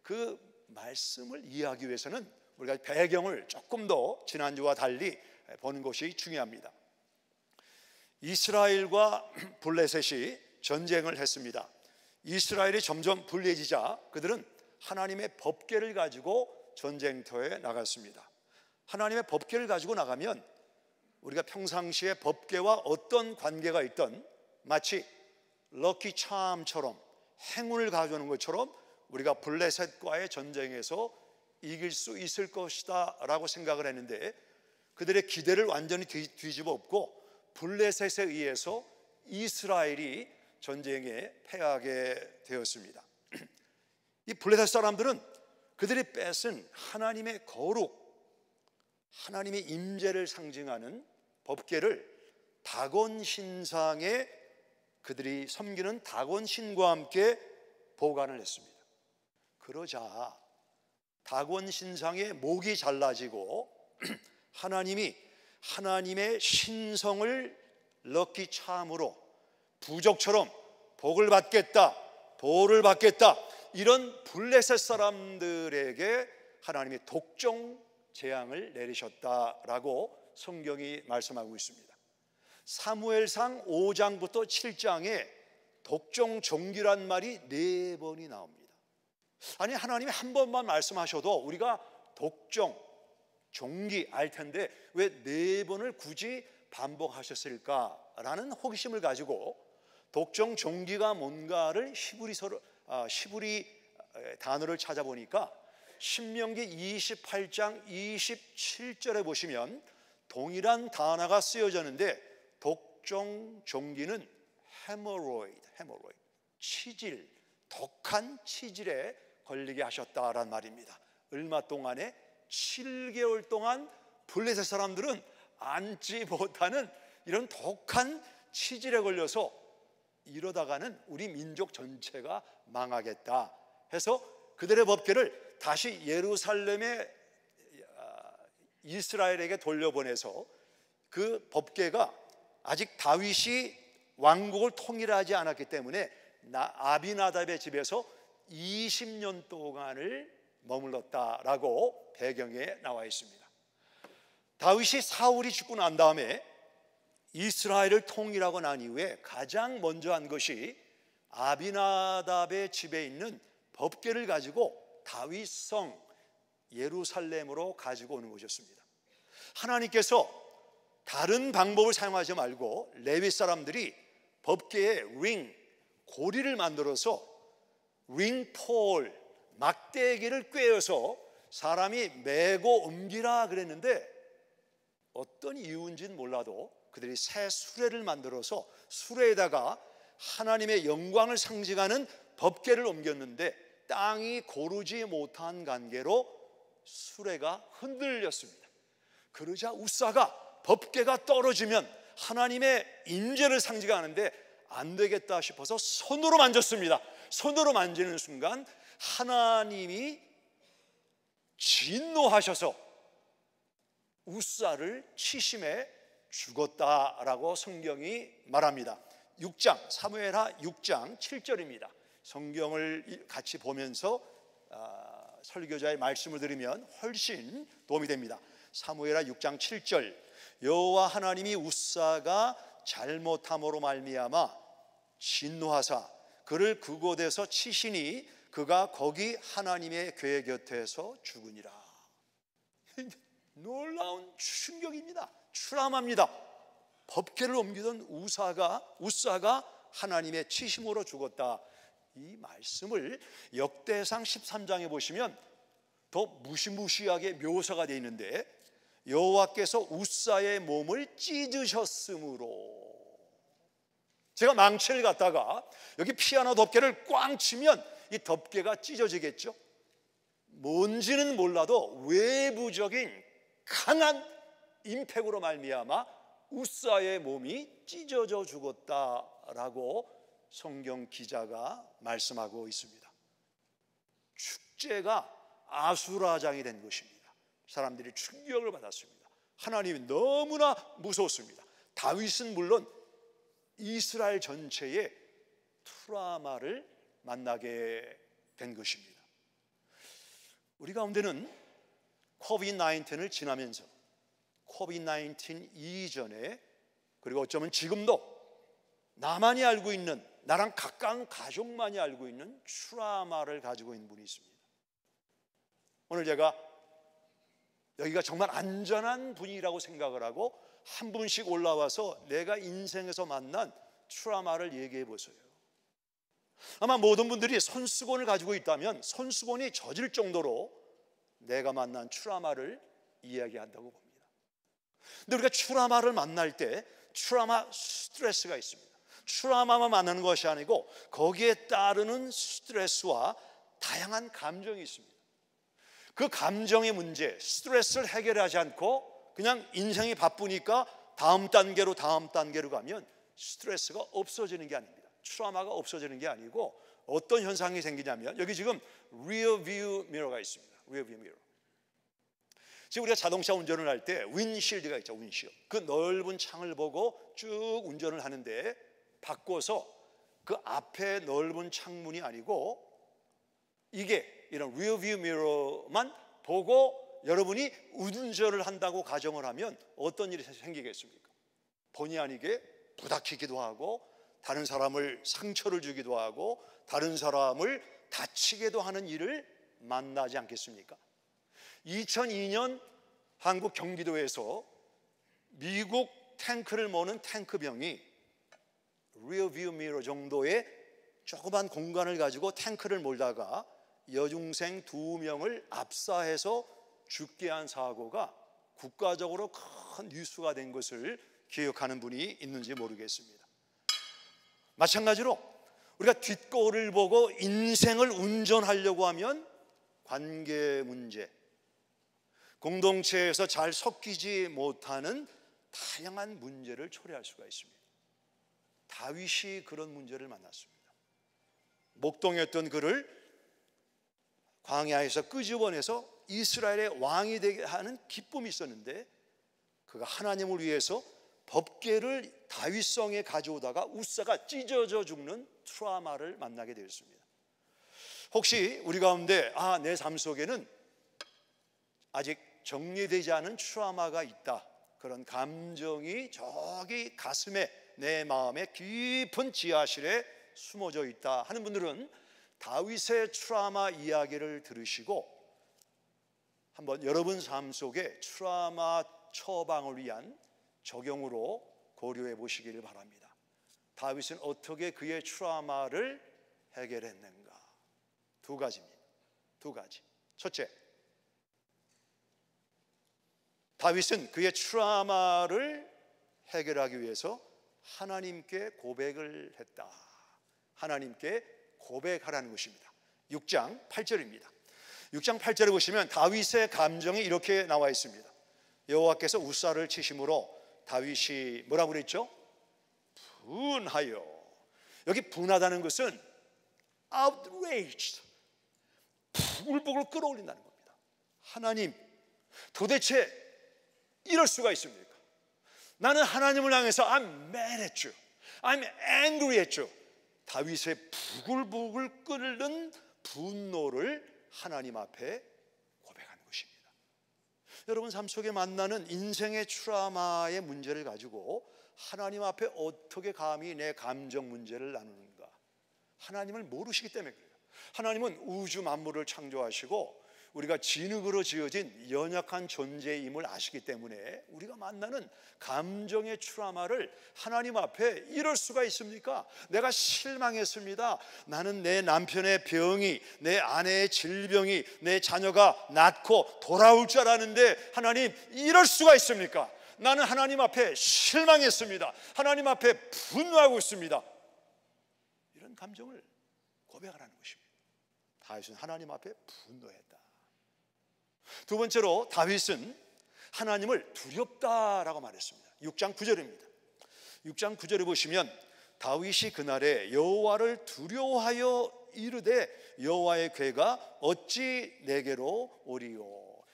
그 말씀을 이해하기 위해서는 우리가 배경을 조금 더 지난주와 달리 보는 것이 중요합니다. 이스라엘과 블레셋이 전쟁을 했습니다. 이스라엘이 점점 불리해지자 그들은 하나님의 법궤를 가지고 전쟁터에 나갔습니다. 하나님의 법궤를 가지고 나가면 우리가 평상시에 법궤와 어떤 관계가 있던 마치 럭키 참처럼 행운을 가져오는 것처럼 우리가 블레셋과의 전쟁에서 이길 수 있을 것이다 라고 생각을 했는데 그들의 기대를 완전히 뒤집어 엎고 블레셋에 의해서 이스라엘이 전쟁에 패하게 되었습니다. 이 블레셋 사람들은 그들이 뺏은 하나님의 거룩, 하나님의 임재를 상징하는 법궤를 다곤 신상에 그들이 섬기는 다곤 신과 함께 보관을 했습니다. 그러자 다곤 신상의 목이 잘라지고 하나님이 하나님의 신성을 럭키 참으로 부족처럼 복을 받겠다, 보호를 받겠다 이런 블레셋 사람들에게 하나님이 독종 재앙을 내리셨다라고 성경이 말씀하고 있습니다. 사무엘상 5장부터 7장에 독종 종기란 말이 4번이 나옵니다. 아니 하나님이 한 번만 말씀하셔도 우리가 독종, 종기 알 텐데 왜 4번을 굳이 반복하셨을까라는 호기심을 가지고 독종, 종기가 뭔가를 히브리 단어를 찾아보니까 신명기 28장 27절에 보시면 동일한 단어가 쓰여졌는데 독종, 종기는 헤모로이드, 치질, 독한 치질에 걸리게 하셨다란 말입니다. 얼마 동안에 7개월 동안 블레셋 사람들은 앉지 못하는 이런 독한 치질에 걸려서 이러다가는 우리 민족 전체가 망하겠다 해서 그들의 법궤를 다시 예루살렘의 이스라엘에게 돌려보내서 그 법궤가 아직 다윗이 왕국을 통일하지 않았기 때문에 아비나답의 집에서 20년 동안을 머물렀다라고 배경에 나와 있습니다. 다윗이 사울이 죽고 난 다음에 이스라엘을 통일하고 난 이후에 가장 먼저 한 것이 아비나답의 집에 있는 법궤를 가지고 다윗성 예루살렘으로 가지고 오는 것이었습니다. 하나님께서 다른 방법을 사용하지 말고 레위 사람들이 법궤에 고리를 만들어서 링폴, 막대기를 꿰어서 사람이 메고 옮기라 그랬는데 어떤 이유인지는 몰라도 그들이 새 수레를 만들어서 수레에다가 하나님의 영광을 상징하는 법궤를 옮겼는데 땅이 고르지 못한 관계로 수레가 흔들렸습니다. 그러자 우사가 법궤가 떨어지면 하나님의 임재를 상징하는데 안 되겠다 싶어서 손으로 만졌습니다. 손으로 만지는 순간 하나님이 진노하셔서 우사를 치심해 죽었다라고 성경이 말합니다. 6장 사무엘하 6장 7절입니다. 성경을 같이 보면서 설교자의 말씀을 들으면 훨씬 도움이 됩니다. 사무엘하 6장 7절 여호와 하나님이 우사가 잘못함으로 말미암아 진노하사 그를 그곳에서 치시니 그가 거기 하나님의 궤 곁에서 죽으니라. 놀라운 충격입니다. 트라우마입니다. 법궤를 옮기던 우사가 하나님의 치심으로 죽었다. 이 말씀을 역대상 13장에 보시면 더 무시무시하게 묘사가 되어 있는데, 여호와께서 우사의 몸을 찢으셨으므로. 제가 망치를 갖다가 여기 피아노 덮개를 꽝 치면 이 덮개가 찢어지겠죠. 뭔지는 몰라도 외부적인 강한 임팩으로 말미암아 우사의 몸이 찢어져 죽었다라고 성경 기자가 말씀하고 있습니다. 축제가 아수라장이 된 것입니다. 사람들이 충격을 받았습니다. 하나님이 너무나 무서웠습니다. 다윗은 물론 이스라엘 전체의 트라우마를 만나게 된 것입니다. 우리 가운데는 코비드-19을 지나면서 코비드-19 이전에, 그리고 어쩌면 지금도 나만이 알고 있는, 나랑 가까운 가족만이 알고 있는 트라우마를 가지고 있는 분이 있습니다. 오늘 제가 여기가 정말 안전한 분위기라고 생각을 하고 한 분씩 올라와서 내가 인생에서 만난 트라우마를 얘기해 보세요. 아마 모든 분들이 손수건을 가지고 있다면 손수건이 젖을 정도로 내가 만난 트라우마를 이야기한다고 봅니다. 근데 우리가 트라우마를 만날 때 트라우마 스트레스가 있습니다. 트라우마만 만나는 것이 아니고 거기에 따르는 스트레스와 다양한 감정이 있습니다. 그 감정의 문제, 스트레스를 해결하지 않고 그냥 인생이 바쁘니까 다음 단계로 가면 스트레스가 없어지는 게 아닙니다. 트라우마가 없어지는 게 아니고 어떤 현상이 생기냐면, 여기 지금 rear view mirror가 있습니다. rear view mirror. 지금 우리가 자동차 운전을 할 때 윈실드가 있죠. 윈실드. 그 넓은 창을 보고 쭉 운전을 하는데, 바꿔서 그 앞에 넓은 창문이 아니고 이게 이런 rear view mirror만 보고 여러분이 운전을 한다고 가정을 하면 어떤 일이 생기겠습니까? 본의 아니게 부닥치기도 하고 다른 사람을 상처를 주기도 하고 다른 사람을 다치게도 하는 일을 만나지 않겠습니까? 2002년 한국 경기도에서 미국 탱크를 모는 탱크병이 리어뷰 미러 정도의 조그만 공간을 가지고 탱크를 몰다가 여중생 2명을 압사해서 죽게 한 사고가 국가적으로 큰 뉴스가 된 것을 기억하는 분이 있는지 모르겠습니다. 마찬가지로 우리가 뒷거울을 보고 인생을 운전하려고 하면 관계 문제, 공동체에서 잘 섞이지 못하는 다양한 문제를 초래할 수가 있습니다. 다윗이 그런 문제를 만났습니다. 목동이었던 그를 광야에서 끄집어내서 이스라엘의 왕이 되게 하는 기쁨이 있었는데, 그가 하나님을 위해서 법궤를 다윗성에 가져오다가 우사가 찢어져 죽는 트라우마를 만나게 되었습니다. 혹시 우리 가운데 내 삶 속에는 아직 정리되지 않은 트라우마가 있다, 그런 감정이 저기 가슴에, 내 마음의 깊은 지하실에 숨어져 있다 하는 분들은 다윗의 트라우마 이야기를 들으시고 한번 여러분 삶 속에 트라우마 처방을 위한 적용으로 고려해 보시기를 바랍니다. 다윗은 어떻게 그의 트라우마를 해결했는가? 두 가지입니다. 두 가지. 첫째, 다윗은 그의 트라우마를 해결하기 위해서 하나님께 고백을 했다. 하나님께 고백하라는 것입니다. 6장 8절입니다. 6장 8절에 보시면 다윗의 감정이 이렇게 나와 있습니다. 여호와께서 우사를 치심으로 다윗이 뭐라고 그랬죠? 분하여. 여기 분하다는 것은 outraged, 부글부글 끓어올린다는 겁니다. 하나님, 도대체 이럴 수가 있습니까? 나는 하나님을 향해서 I'm mad at you, I'm angry at you. 다윗의 부글부글 끓는 분노를 하나님 앞에 고백하는 것입니다. 여러분 삶 속에 만나는 인생의 트라우마의 문제를 가지고 하나님 앞에 어떻게 감히 내 감정 문제를 나누는가? 하나님을 모르시기 때문에 그래요. 하나님은 우주 만물을 창조하시고 우리가 진흙으로 지어진 연약한 존재임을 아시기 때문에 우리가 만나는 감정의 트라우마를 하나님 앞에 이럴 수가 있습니까? 내가 실망했습니다. 나는 내 남편의 병이, 내 아내의 질병이, 내 자녀가 낫고 돌아올 줄 알았는데 하나님 이럴 수가 있습니까? 나는 하나님 앞에 실망했습니다. 하나님 앞에 분노하고 있습니다. 이런 감정을 고백하라는 것입니다. 다윗은 하나님 앞에 분노했다. 두 번째로 다윗은 하나님을 두렵다라고 말했습니다. 6장 9절입니다. 6장 9절에 보시면 다윗이 그날에 여호와를 두려워하여 이르되 여호와의 괴가 어찌 내게로 오리요.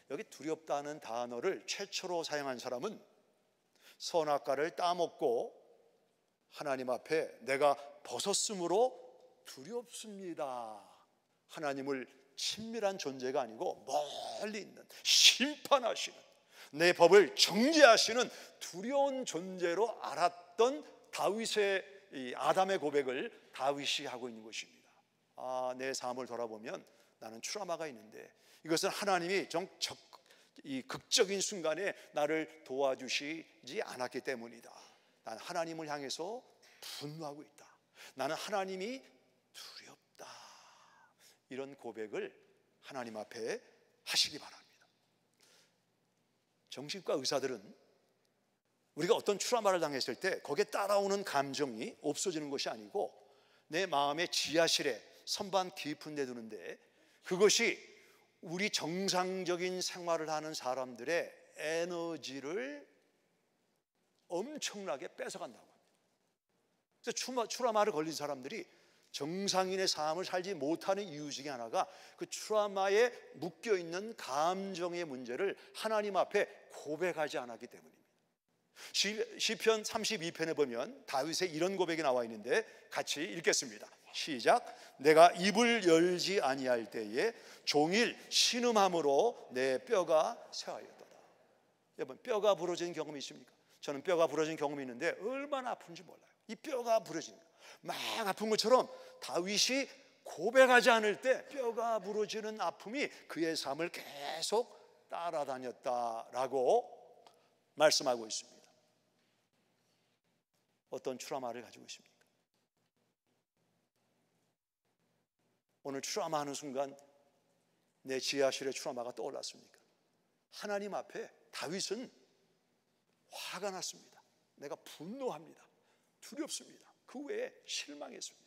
여기 두렵다는 단어를 최초로 사용한 사람은 선악과를 따먹고 하나님 앞에 내가 벗었으므로 두렵습니다. 하나님을 친밀한 존재가 아니고 멀리 있는, 심판하시는, 내 법을 정죄하시는 두려운 존재로 알았던 다윗의 이 아담의 고백을 다윗이 하고 있는 것입니다. 내 삶을 돌아보면 나는 트라우마가 있는데 이것은 하나님이 이 극적인 순간에 나를 도와주시지 않았기 때문이다. 나는 하나님을 향해서 분노하고 있다. 나는 하나님이 두렵다. 이런 고백을 하나님 앞에 하시기 바랍니다. 정신과 의사들은 우리가 어떤 트라우마를 당했을 때 거기에 따라오는 감정이 없어지는 것이 아니고 내 마음의 지하실에 선반 깊은 데 두는데 그것이 우리 정상적인 생활을 하는 사람들의 에너지를 엄청나게 뺏어간다고 합니다. 그래서 트라우마를 걸린 사람들이 정상인의 삶을 살지 못하는 이유 중에 하나가 그 트라우마에 묶여있는 감정의 문제를 하나님 앞에 고백하지 않았기 때문입니다. 시편 32편에 보면 다윗의 이런 고백이 나와 있는데 같이 읽겠습니다. 시작. 내가 입을 열지 아니할 때에 종일 신음함으로 내 뼈가 쇠하였도다. 여러분 뼈가 부러진 경험이 있습니까? 저는 뼈가 부러진 경험이 있는데 얼마나 아픈지 몰라요. 이 뼈가 부러지는 거. 막 아픈 것처럼 다윗이 고백하지 않을 때 뼈가 부러지는 아픔이 그의 삶을 계속 따라다녔다라고 말씀하고 있습니다. 어떤 트라우마를 가지고 있습니까? 오늘 트라우마 하는 순간 내 지하실의 트라우마가 떠올랐습니까? 하나님 앞에 다윗은 화가 났습니다. 내가 분노합니다. 두렵습니다. 그 외에 실망했습니다.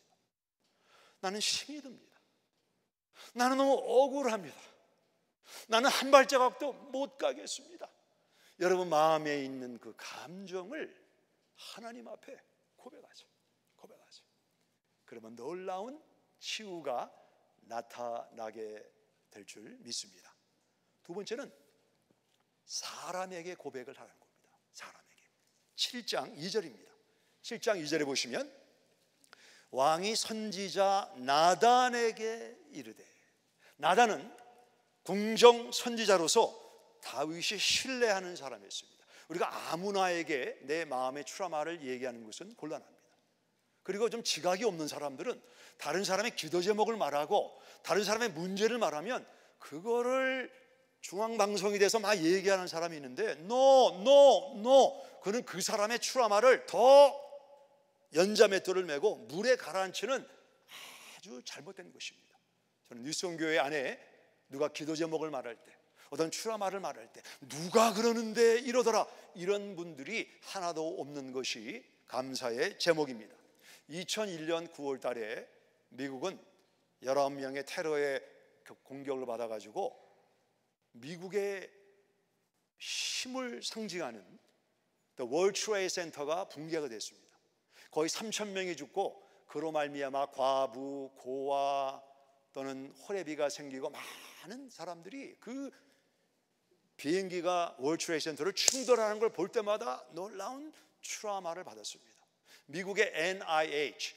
나는 힘이 듭니다. 나는 너무 억울합니다. 나는 한 발자국도 못 가겠습니다. 여러분 마음에 있는 그 감정을 하나님 앞에 고백하세요. 그러면 놀라운 치유가 나타나게 될 줄 믿습니다. 두 번째는 사람에게 고백을 하라는 겁니다. 사람에게. 7장 2절입니다. 7장 2절에 보시면 왕이 선지자 나단에게 이르되, 나단은 궁정 선지자로서 다윗이 신뢰하는 사람이었습니다. 우리가 아무나에게 내 마음의 트라우마를 얘기하는 것은 곤란합니다. 그리고 좀 지각이 없는 사람들은 다른 사람의 기도 제목을 말하고 다른 사람의 문제를 말하면 그거를 중앙방송이 돼서 막 얘기하는 사람이 있는데 no. 그는 그 사람의 트라우마를 더 연자맷돌을 메고 물에 가라앉히는 아주 잘못된 것입니다. 저는 뉴스온교회 안에 누가 기도 제목을 말할 때, 어떤 트라우마를 말할 때 누가 그러는데 이러더라, 이런 분들이 하나도 없는 것이 감사의 제목입니다. 2001년 9월 달에 미국은 19명의 테러의 공격을 받아가지고 미국의 힘을 상징하는 The World Trade Center가 붕괴가 됐습니다. 거의 3,000명이 죽고 그로 말미암아 과부, 고아 또는 호레비가 생기고 많은 사람들이 그 비행기가 월드 트레이드 센터를 충돌하는 걸 볼 때마다 놀라운 트라우마를 받았습니다. 미국의 NIH,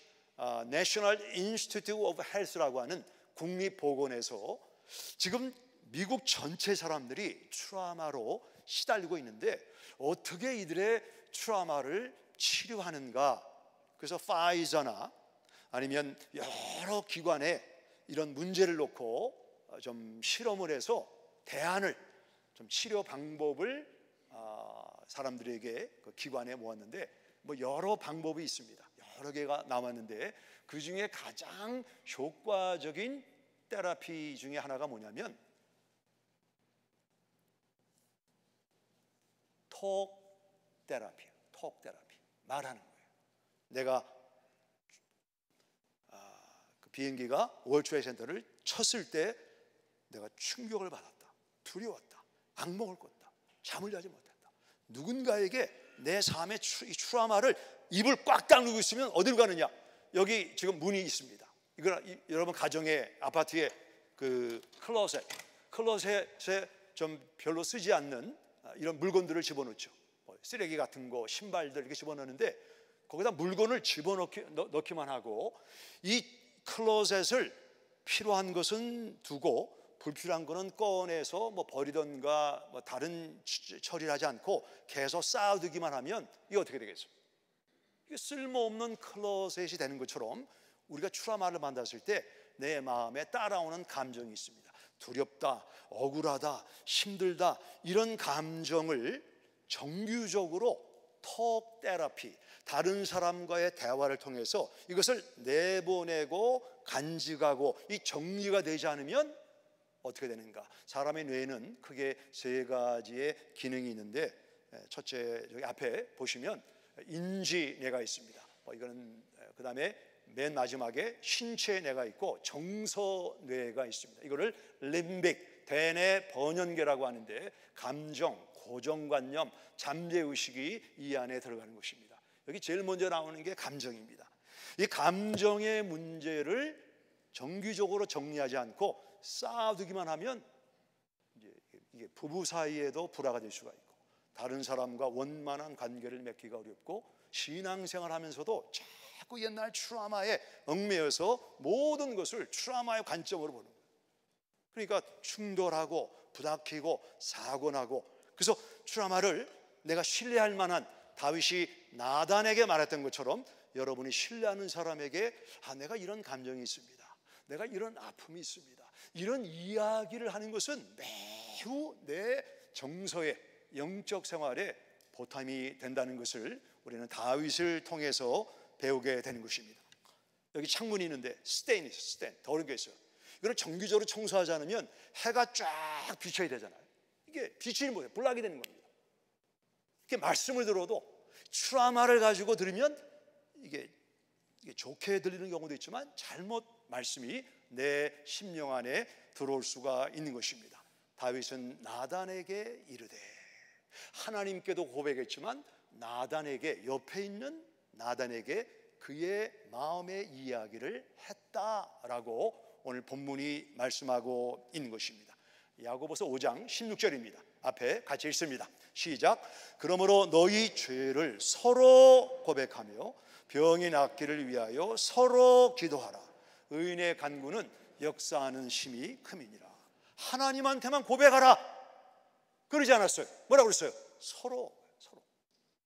National Institute of Health라고 하는 국립보건에서 지금 미국 전체 사람들이 트라우마로 시달리고 있는데 어떻게 이들의 트라우마를 치료하는가? 그래서 파이저나 아니면 여러 기관에 이런 문제를 놓고 좀 실험을 해서 대안을, 좀 치료 방법을 사람들에게 그 기관에 모았는데 뭐 여러 방법이 있습니다. 여러 개가 남았는데 그 중에 가장 효과적인 테라피 중에 하나가 뭐냐면 톡 테라피, 말하는 거예요. 내가 그 비행기가 월트레이드 센터를 쳤을 때 내가 충격을 받았다, 두려웠다, 악몽을 꿨다, 잠을 자지 못했다. 누군가에게 내 삶의 이 트라우마를 입을 꽉 다물고 있으면 어디로 가느냐? 여기 지금 문이 있습니다. 이걸 여러분 가정에, 아파트에 그 클로셋에 좀 별로 쓰지 않는 이런 물건들을 집어넣죠. 쓰레기 같은 거, 신발들 이렇게 집어넣는데 거기다 물건을 집어넣기만 하고 이 클로셋을 필요한 것은 두고 불필요한 거는 꺼내서 뭐 버리던가 뭐 다른 처리를 하지 않고 계속 쌓아두기만 하면 이게 어떻게 되겠어요? 이게 쓸모없는 클로셋이 되는 것처럼 우리가 트라우마를 만났을 때 내 마음에 따라오는 감정이 있습니다. 두렵다, 억울하다, 힘들다, 이런 감정을 정규적으로 톡 테라피, 다른 사람과의 대화를 통해서 이것을 내보내고 간직하고 이 정리가 되지 않으면 어떻게 되는가? 사람의 뇌에는 크게 세 가지의 기능이 있는데, 첫째 여기 앞에 보시면 인지뇌가 있습니다. 이거는 그 다음에 맨 마지막에 신체 뇌가 있고 정서뇌가 있습니다. 이거를 림빅, 대뇌 번연계라고 하는데 감정, 고정관념, 잠재의식이 이 안에 들어가는 것입니다. 여기 제일 먼저 나오는 게 감정입니다. 이 감정의 문제를 정기적으로 정리하지 않고 쌓아두기만 하면 이게 부부 사이에도 불화가 될 수가 있고, 다른 사람과 원만한 관계를 맺기가 어렵고, 신앙생활 하면서도 자꾸 옛날 트라우마에 얽매여서 모든 것을 트라우마의 관점으로 보는 거예요. 그러니까 충돌하고 부닥치고 사고나고. 그래서 트라우마를 내가 신뢰할 만한, 다윗이 나단에게 말했던 것처럼 여러분이 신뢰하는 사람에게 내가 이런 감정이 있습니다, 내가 이런 아픔이 있습니다, 이런 이야기를 하는 것은 매우 내 정서에, 영적 생활에 보탬이 된다는 것을 우리는 다윗을 통해서 배우게 되는 것입니다. 여기 창문이 있는데 스테인 있어요. 스테인, 더러운 게 있어요. 이걸 정기적으로 청소하지 않으면 해가 쫙 비춰야 되잖아요. 이게 비치지 못해요. 블락이 되는 겁니다. 이렇게 말씀을 들어도 트라우마를 가지고 들으면 이게 좋게 들리는 경우도 있지만 잘못 말씀이 내 심령 안에 들어올 수가 있는 것입니다. 다윗은 나단에게 이르되, 하나님께도 고백했지만 나단에게, 옆에 있는 나단에게 그의 마음의 이야기를 했다라고 오늘 본문이 말씀하고 있는 것입니다. 야고보서 5장 16절입니다. 앞에 같이 읽습니다. 시작. 그러므로 너희 죄를 서로 고백하며 병이 낫기를 위하여 서로 기도하라. 의인의 간구는 역사하는 힘이 큼이니라. 하나님한테만 고백하라 그러지 않았어요. 뭐라고 그랬어요? 서로.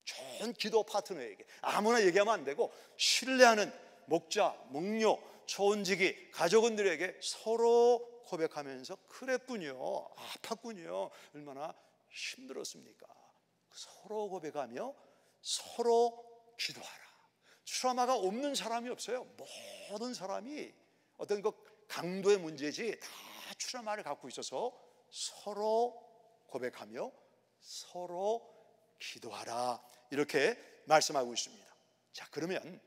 좋은 기도 파트너에게, 아무나 얘기하면 안 되고 신뢰하는 목자, 목녀, 초혼지기, 가족원들에게 서로 고백하면서 그랬군요, 아팠군요, 얼마나 힘들었습니까? 서로 고백하며 서로 기도하라. 트라우마가 없는 사람이 없어요. 모든 사람이 어떤 그 강도의 문제지 다 트라우마를 갖고 있어서 서로 고백하며 서로 기도하라, 이렇게 말씀하고 있습니다. 자, 그러면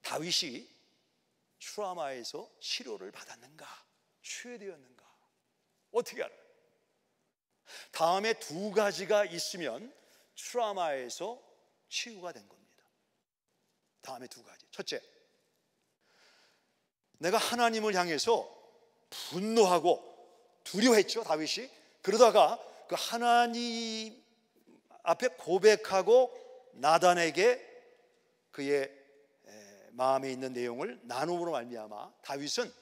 다윗이 트라우마에서 치료를 받았는가, 치유되었는가, 어떻게 알아요? 다음에 두 가지가 있으면 트라우마에서 치유가 된 겁니다. 다음에 두 가지. 첫째, 내가 하나님을 향해서 분노하고 두려워했죠, 다윗이. 그러다가 그 하나님 앞에 고백하고 나단에게 그의 마음에 있는 내용을 나눔으로 말미암아 다윗은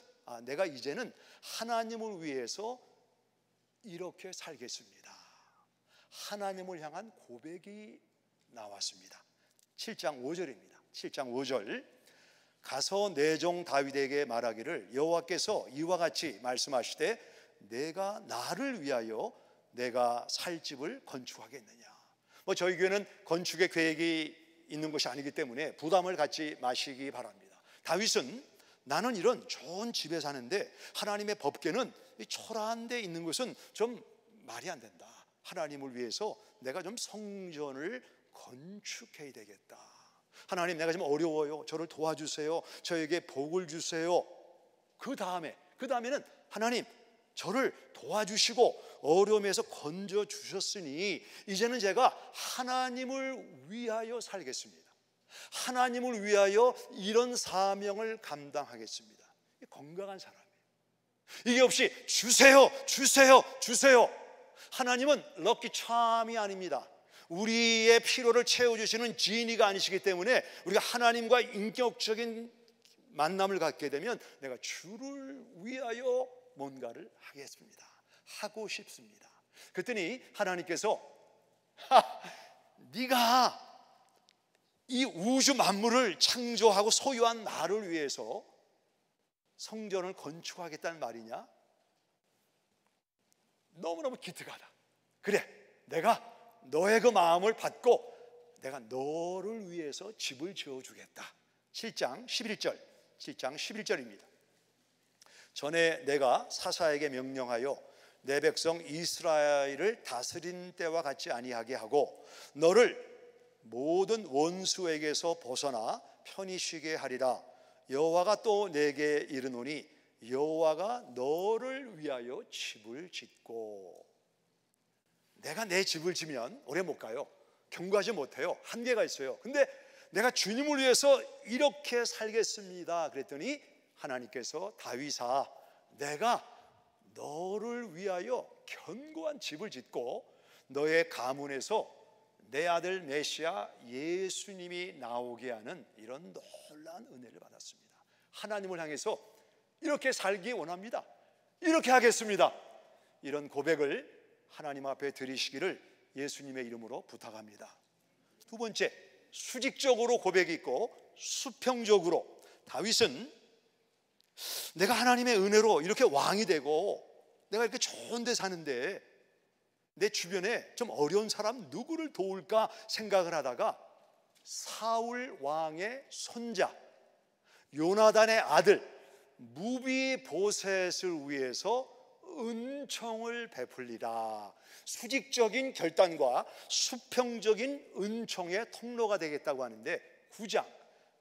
내가 이제는 하나님을 위해서 이렇게 살겠습니다. 하나님을 향한 고백이 나왔습니다. 7장 5절입니다. 7장 5절. 가서 내 종 다윗에게 말하기를 여호와께서 이와 같이 말씀하시되 내가 나를 위하여 내가 살 집을 건축하겠느냐. 저희 교회는 건축의 계획이 있는 것이 아니기 때문에 부담을 갖지 마시기 바랍니다. 다윗은 나는 이런 좋은 집에 사는데 하나님의 법궤는 이 초라한 데 있는 것은 좀 말이 안 된다. 하나님을 위해서 내가 좀 성전을 건축해야 되겠다. 하나님, 내가 좀 어려워요. 저를 도와주세요. 저에게 복을 주세요. 그 다음에는 하나님, 저를 도와주시고 어려움에서 건져 주셨으니 이제는 제가 하나님을 위하여 살겠습니다. 하나님을 위하여 이런 사명을 감당하겠습니다. 건강한 사람이에요. 이게 없이 주세요, 주세요, 주세요. 하나님은 럭키 참이 아닙니다. 우리의 필요를 채워주시는 지니가 아니시기 때문에 우리가 하나님과 인격적인 만남을 갖게 되면 내가 주를 위하여 뭔가를 하겠습니다. 하고 싶습니다. 그랬더니 하나님께서 네가 이 우주 만물을 창조하고 소유한 나를 위해서 성전을 건축하겠다는 말이냐? 너무너무 기특하다. 그래, 내가 너의 그 마음을 받고 내가 너를 위해서 집을 지어주겠다. 7장 11절입니다. 전에 내가 사사에게 명령하여 내 백성 이스라엘을 다스린 때와 같이 아니하게 하고 너를 모든 원수에게서 벗어나 편히 쉬게 하리라. 여호와가 또 내게 이르노니 여호와가 너를 위하여 집을 짓고. 내가 내 집을 지면 오래 못 가요. 견고하지 못해요. 한계가 있어요. 근데 내가 주님을 위해서 이렇게 살겠습니다. 그랬더니 하나님께서 다윗아, 내가 너를 위하여 견고한 집을 짓고 너의 가문에서 내 아들 메시아 예수님이 나오게 하는 이런 놀라운 은혜를 받았습니다. 하나님을 향해서 이렇게 살기 원합니다. 이렇게 하겠습니다. 이런 고백을 하나님 앞에 드리시기를 예수님의 이름으로 부탁합니다. 두 번째, 수직적으로 고백이 있고 수평적으로. 다윗은 내가 하나님의 은혜로 이렇게 왕이 되고 내가 이렇게 좋은 데 사는데 내 주변에 좀 어려운 사람 누구를 도울까 생각을 하다가 사울 왕의 손자 요나단의 아들 무비보셋을 위해서 은총을 베풀리라. 수직적인 결단과 수평적인 은총의 통로가 되겠다고 하는데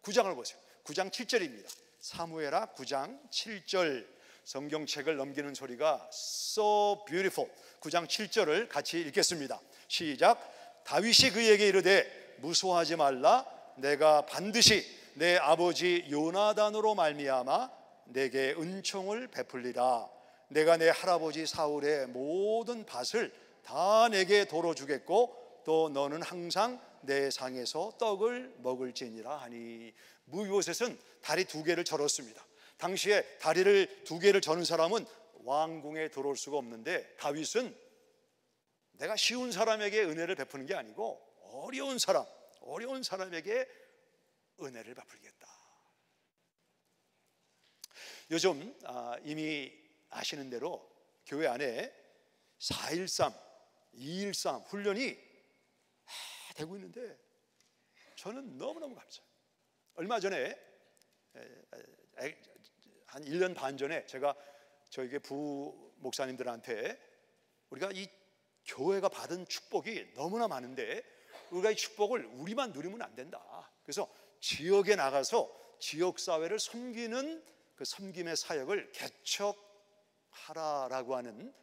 9장을 보세요. 9장 7절입니다. 사무엘하 9장 7절. 성경책을 넘기는 소리가 so beautiful. 9장 7절을 같이 읽겠습니다. 시작. 다윗이 그에게 이르되 무서워하지 말라. 내가 반드시 내 아버지 요나단으로 말미암아 내게 은총을 베풀리라. 내가 내 할아버지 사울의 모든 밭을 다 내게 도로 주겠고 또 너는 항상 내 상에서 떡을 먹을지니라 하니. 무비보셋은 다리 2개를 절었습니다. 당시에 다리를 2개를 저는 사람은 왕궁에 들어올 수가 없는데 다윗은 내가 쉬운 사람에게 은혜를 베푸는 게 아니고 어려운 사람에게 은혜를 베풀겠다. 요즘 이미 아시는 대로 교회 안에 4.13, 2.13 훈련이 되고 있는데 저는 너무너무 감사해요. 얼마 전에 한 1년 반 전에 제가 저에게 부목사님들한테 우리가 이 교회가 받은 축복이 너무나 많은데 우리가 이 축복을 우리만 누리면 안 된다. 그래서 지역에 나가서 지역사회를 섬기는 그 섬김의 사역을 개척하라라고 하는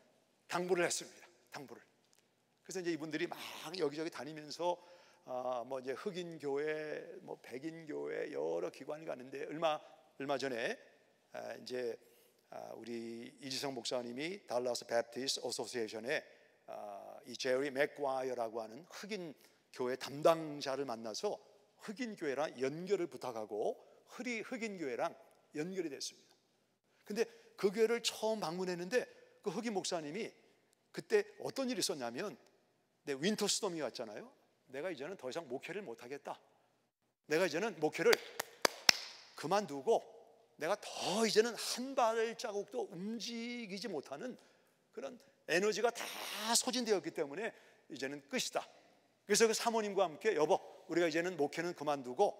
당부를 했습니다. 당부를. 그래서 이제 이분들이 막 여기저기 다니면서 뭐 이제 흑인 교회, 뭐 백인 교회 여러 기관이 가는데 얼마 전에 이제 우리 이지성 목사님이 달라스 베프티스트 어소시에이션에 이 제리 맥과이어라고 하는 흑인 교회 담당자를 만나서 흑인 교회랑 연결을 부탁하고 흑인 교회랑 연결이 됐습니다. 근데 그 교회를 처음 방문했는데 그 흑인 목사님이 그때 어떤 일이 있었냐면 윈터 스톰이 왔잖아요. 내가 이제는 더 이상 목회를 못하겠다. 내가 이제는 목회를 그만두고 내가 더 이제는 한 발자국도 움직이지 못하는 그런 에너지가 다 소진되었기 때문에 이제는 끝이다. 그래서 그 사모님과 함께 여보, 우리가 이제는 목회는 그만두고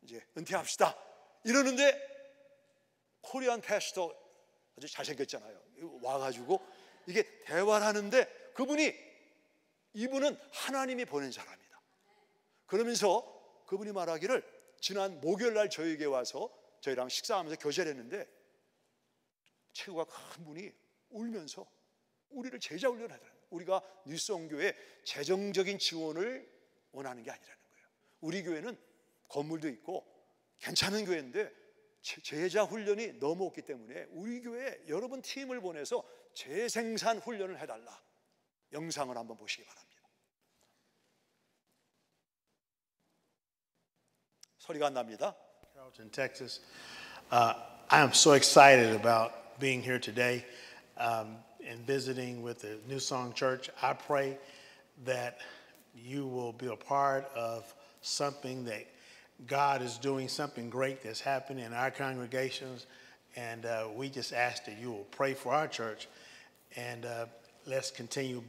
이제 은퇴합시다 이러는데 코리안 패스터 아주 잘생겼잖아요. 와가지고 이게 대화를 하는데 이분은 하나님이 보낸 사람이다. 그러면서 그분이 말하기를 지난 목요일 날 저에게 와서 저희랑 식사하면서 교제를 했는데 체구가 큰 분이 울면서 우리를 제자 훈련하더라고요. 우리가 뉴스온교회 재정적인 지원을 원하는 게 아니라는 거예요. 우리 교회는 건물도 있고 괜찮은 교회인데 제자 훈련이 너무 없기 때문에 우리 교회에 여러분 팀을 보내서 재생산 훈련을 해달라. 영상을 한번 보시기 바랍니다. 소리가 안 납니다. Carrollton, Texas. I am so excited about being here today and visiting with the New Song Church. I pray that you will be a part of something that God is doing, something great that's happening in our congregations. And we just ask that you will pray for our church and let's continue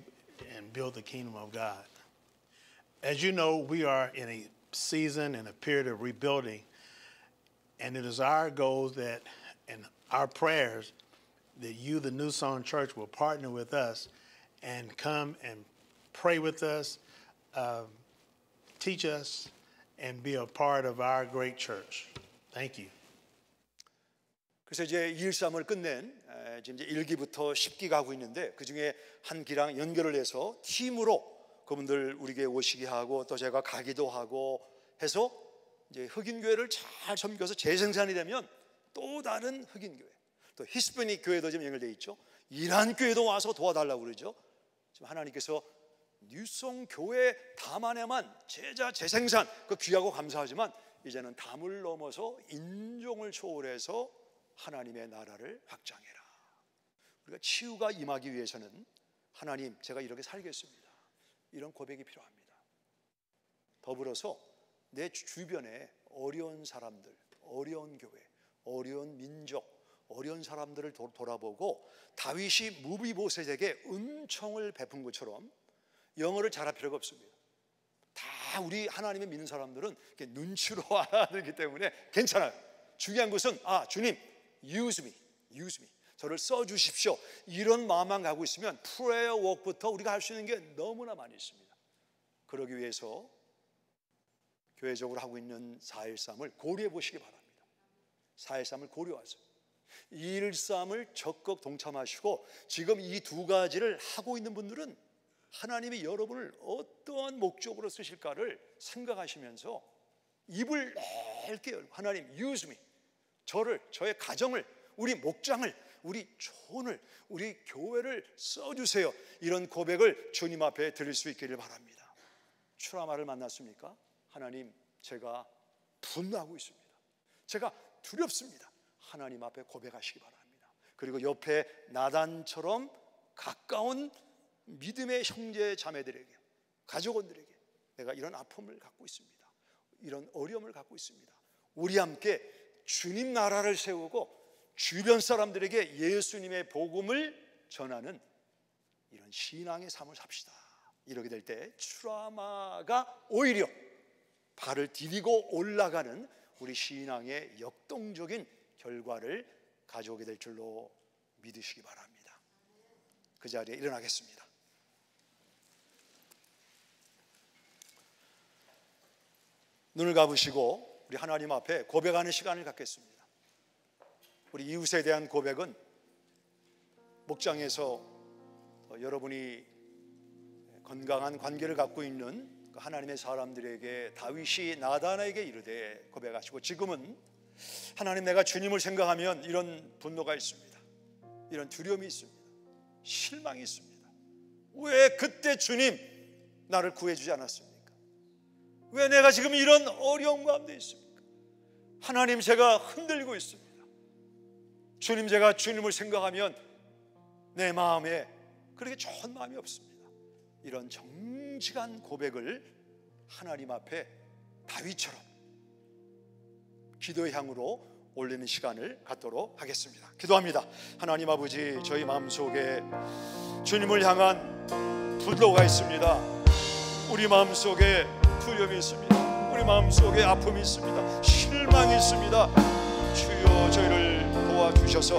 and build the kingdom of God. As you know, we are in a season and a period of rebuilding. And it is our goal that, and our prayers, that you, the New Song Church, will partner with us and come and pray with us, teach us, and be a part of our great church. Thank you. 그래서 이제 213을 끝낸 지금 이제 1기부터 10기 가고 있는데 그 중에 한 기랑 연결을 해서 팀으로 그분들 우리 교회 오시게 하고 또 제가 가기도 하고 해서 이제 흑인 교회를 잘 섬겨서 재생산이 되면 또 다른 흑인 교회, 또 히스패닉 교회도 지금 연결되어 있죠. 이란 교회도 와서 도와달라고 그러죠. 지금 하나님께서 뉴송 교회 담안에만 제자 재생산 그 귀하고 감사하지만 이제는 담을 넘어서 인종을 초월해서 하나님의 나라를 확장해라. 우리가 치유가 임하기 위해서는 하나님 제가 이렇게 살겠습니다. 이런 고백이 필요합니다. 더불어서 내 주변에 어려운 사람들, 어려운 교회, 어려운 민족, 어려운 사람들을 돌아보고 다윗이 무비보셋에게 은총을 베푼 것처럼 영어를 잘할 필요가 없습니다. 다 우리 하나님을 믿는 사람들은 눈치로 알아들기 때문에 괜찮아요. 중요한 것은 주님 use me. 저를 써주십시오. 이런 마음만 가고 있으면 프레이어 워크부터 우리가 할 수 있는 게 너무나 많이 있습니다. 그러기 위해서 교회적으로 하고 있는 4.13을 고려해 보시기 바랍니다. 4.13을 고려하세요. 2.13을 적극 동참하시고 지금 이 두 가지를 하고 있는 분들은 하나님이 여러분을 어떠한 목적으로 쓰실까를 생각하시면서 입을 넓게 열고 하나님 use me. 저를, 저의 가정을, 우리 목장을, 우리 촌을, 우리 교회를 써주세요. 이런 고백을 주님 앞에 드릴 수 있기를 바랍니다. 추라마를 만났습니까? 하나님 제가 분노하고 있습니다. 제가 두렵습니다. 하나님 앞에 고백하시기 바랍니다. 그리고 옆에 나단처럼 가까운 믿음의 형제 자매들에게, 가족원들에게 내가 이런 아픔을 갖고 있습니다. 이런 어려움을 갖고 있습니다. 우리 함께 주님 나라를 세우고 주변 사람들에게 예수님의 복음을 전하는 이런 신앙의 삶을 삽시다. 이렇게 될 때 추라마가 오히려 발을 디디고 올라가는 우리 신앙의 역동적인 결과를 가져오게 될 줄로 믿으시기 바랍니다. 그 자리에 일어나겠습니다. 눈을 감으시고 우리 하나님 앞에 고백하는 시간을 갖겠습니다. 우리 이웃에 대한 고백은 목장에서 여러분이 건강한 관계를 갖고 있는 하나님의 사람들에게 다윗이 나단에게 이르되 고백하시고 지금은 하나님 내가 주님을 생각하면 이런 분노가 있습니다. 이런 두려움이 있습니다. 실망이 있습니다. 왜 그때 주님 나를 구해주지 않았습니까? 왜 내가 지금 이런 어려움 가운데 있습니까? 하나님 제가 흔들리고 있습니다. 주님, 제가 주님을 생각하면 내 마음에 그렇게 좋은 마음이 없습니다. 이런 정직한 고백을 하나님 앞에 다윗처럼 기도의 향으로 올리는 시간을 갖도록 하겠습니다. 기도합니다. 하나님 아버지, 저희 마음속에 주님을 향한 분노가 있습니다. 우리 마음속에 두려움이 있습니다. 우리 마음속에 아픔이 있습니다. 실망이 있습니다. 주여, 저희를 도와주셔서,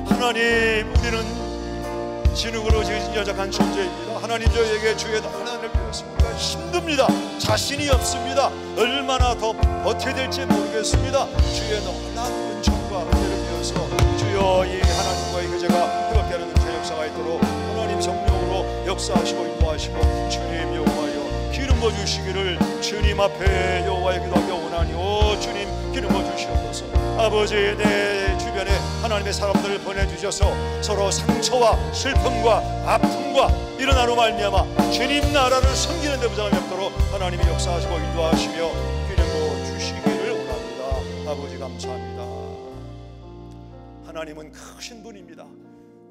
하나님, 우리는 진흙으로 지은 연약한 존재입니다. 하나님, 저희에게 주의 너무나를 배웠습니다. 힘듭니다. 자신이 없습니다. 얼마나 더 버텨야 될지 모르겠습니다. 주의 너무나 은총과 은혜를 배워서 주여, 이 하나님과의 교제가 회복되게 하는 은혜 역사가 있도록 하나님 성령으로 역사하시고 인도하시고 주님 여호와여 기름 부어주시기를 주님 앞에 여호와의 기도하며 원하니, 오 주님 기름 부어주시옵소서. 아버지, 내 주변에 하나님의 사람들을 보내주셔서 서로 상처와 슬픔과 아픔과 일어나로 말미암아 주님 나라를 섬기는 데 부담이 없도록 하나님이 역사하시고 인도하시며 기름 부어주시기를 원합니다. 아버지 감사합니다. 하나님은 크신 분입니다.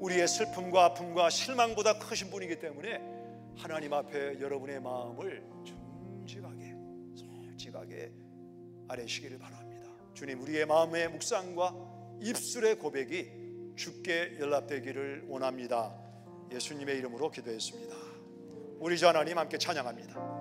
우리의 슬픔과 아픔과 실망보다 크신 분이기 때문에 하나님 앞에 여러분의 마음을 정직하게 솔직하게 아뢰시기를 바랍니다. 주님, 우리의 마음의 묵상과 입술의 고백이 주께 연락되기를 원합니다. 예수님의 이름으로 기도했습니다. 우리 주 하나님 함께 찬양합니다.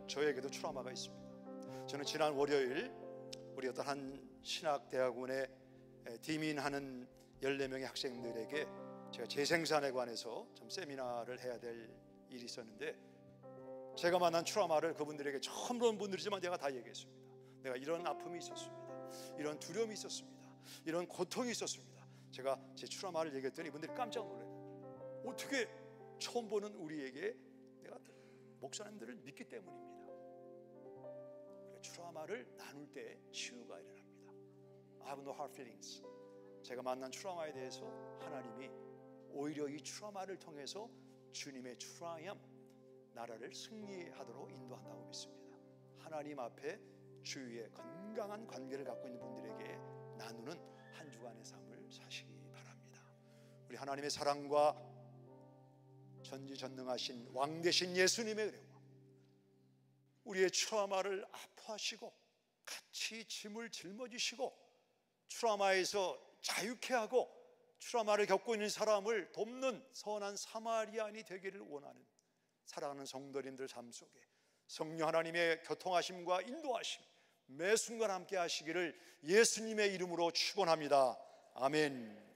저에게도 트라우마가 있습니다. 저는 지난 월요일 우리 어떤 한 신학대학원에 디민하는 14명의 학생들에게 제가 재생산에 관해서 좀 세미나를 해야 될 일이 있었는데, 제가 만난 트라우마를 그분들에게 처음 본 분들이지만 제가 다 얘기했습니다. 내가 이런 아픔이 있었습니다. 이런 두려움이 있었습니다. 이런 고통이 있었습니다. 제가 제 트라우마를 얘기했더니 이분들이 깜짝 놀라요. 어떻게 처음 보는 우리에게 내가 목사님들을 믿기 때문입니다. 트라우마를 나눌 때 치유가 일어납니다. I have no hard feelings. 제가 만난 트라우마에 대해서 하나님이 오히려 이 트라우마를 통해서 주님의 트라이엄, 나라를 승리하도록 인도한다고 믿습니다. 하나님 앞에 주위의 건강한 관계를 갖고 있는 분들에게 나누는 한 주간의 삶을 사시기 바랍니다. 우리 하나님의 사랑과 전지전능하신 왕 되신 예수님의 은혜와 우리의 트라우마를 아파하시고 같이 짐을 짊어지시고 트라우마에서 자유케 하고 트라우마를 겪고 있는 사람을 돕는 선한 사마리아인이 되기를 원하는 사랑하는 성도님들 삶 속에 성령 하나님의 교통하심과 인도하심 매 순간 함께 하시기를 예수님의 이름으로 축원합니다. 아멘.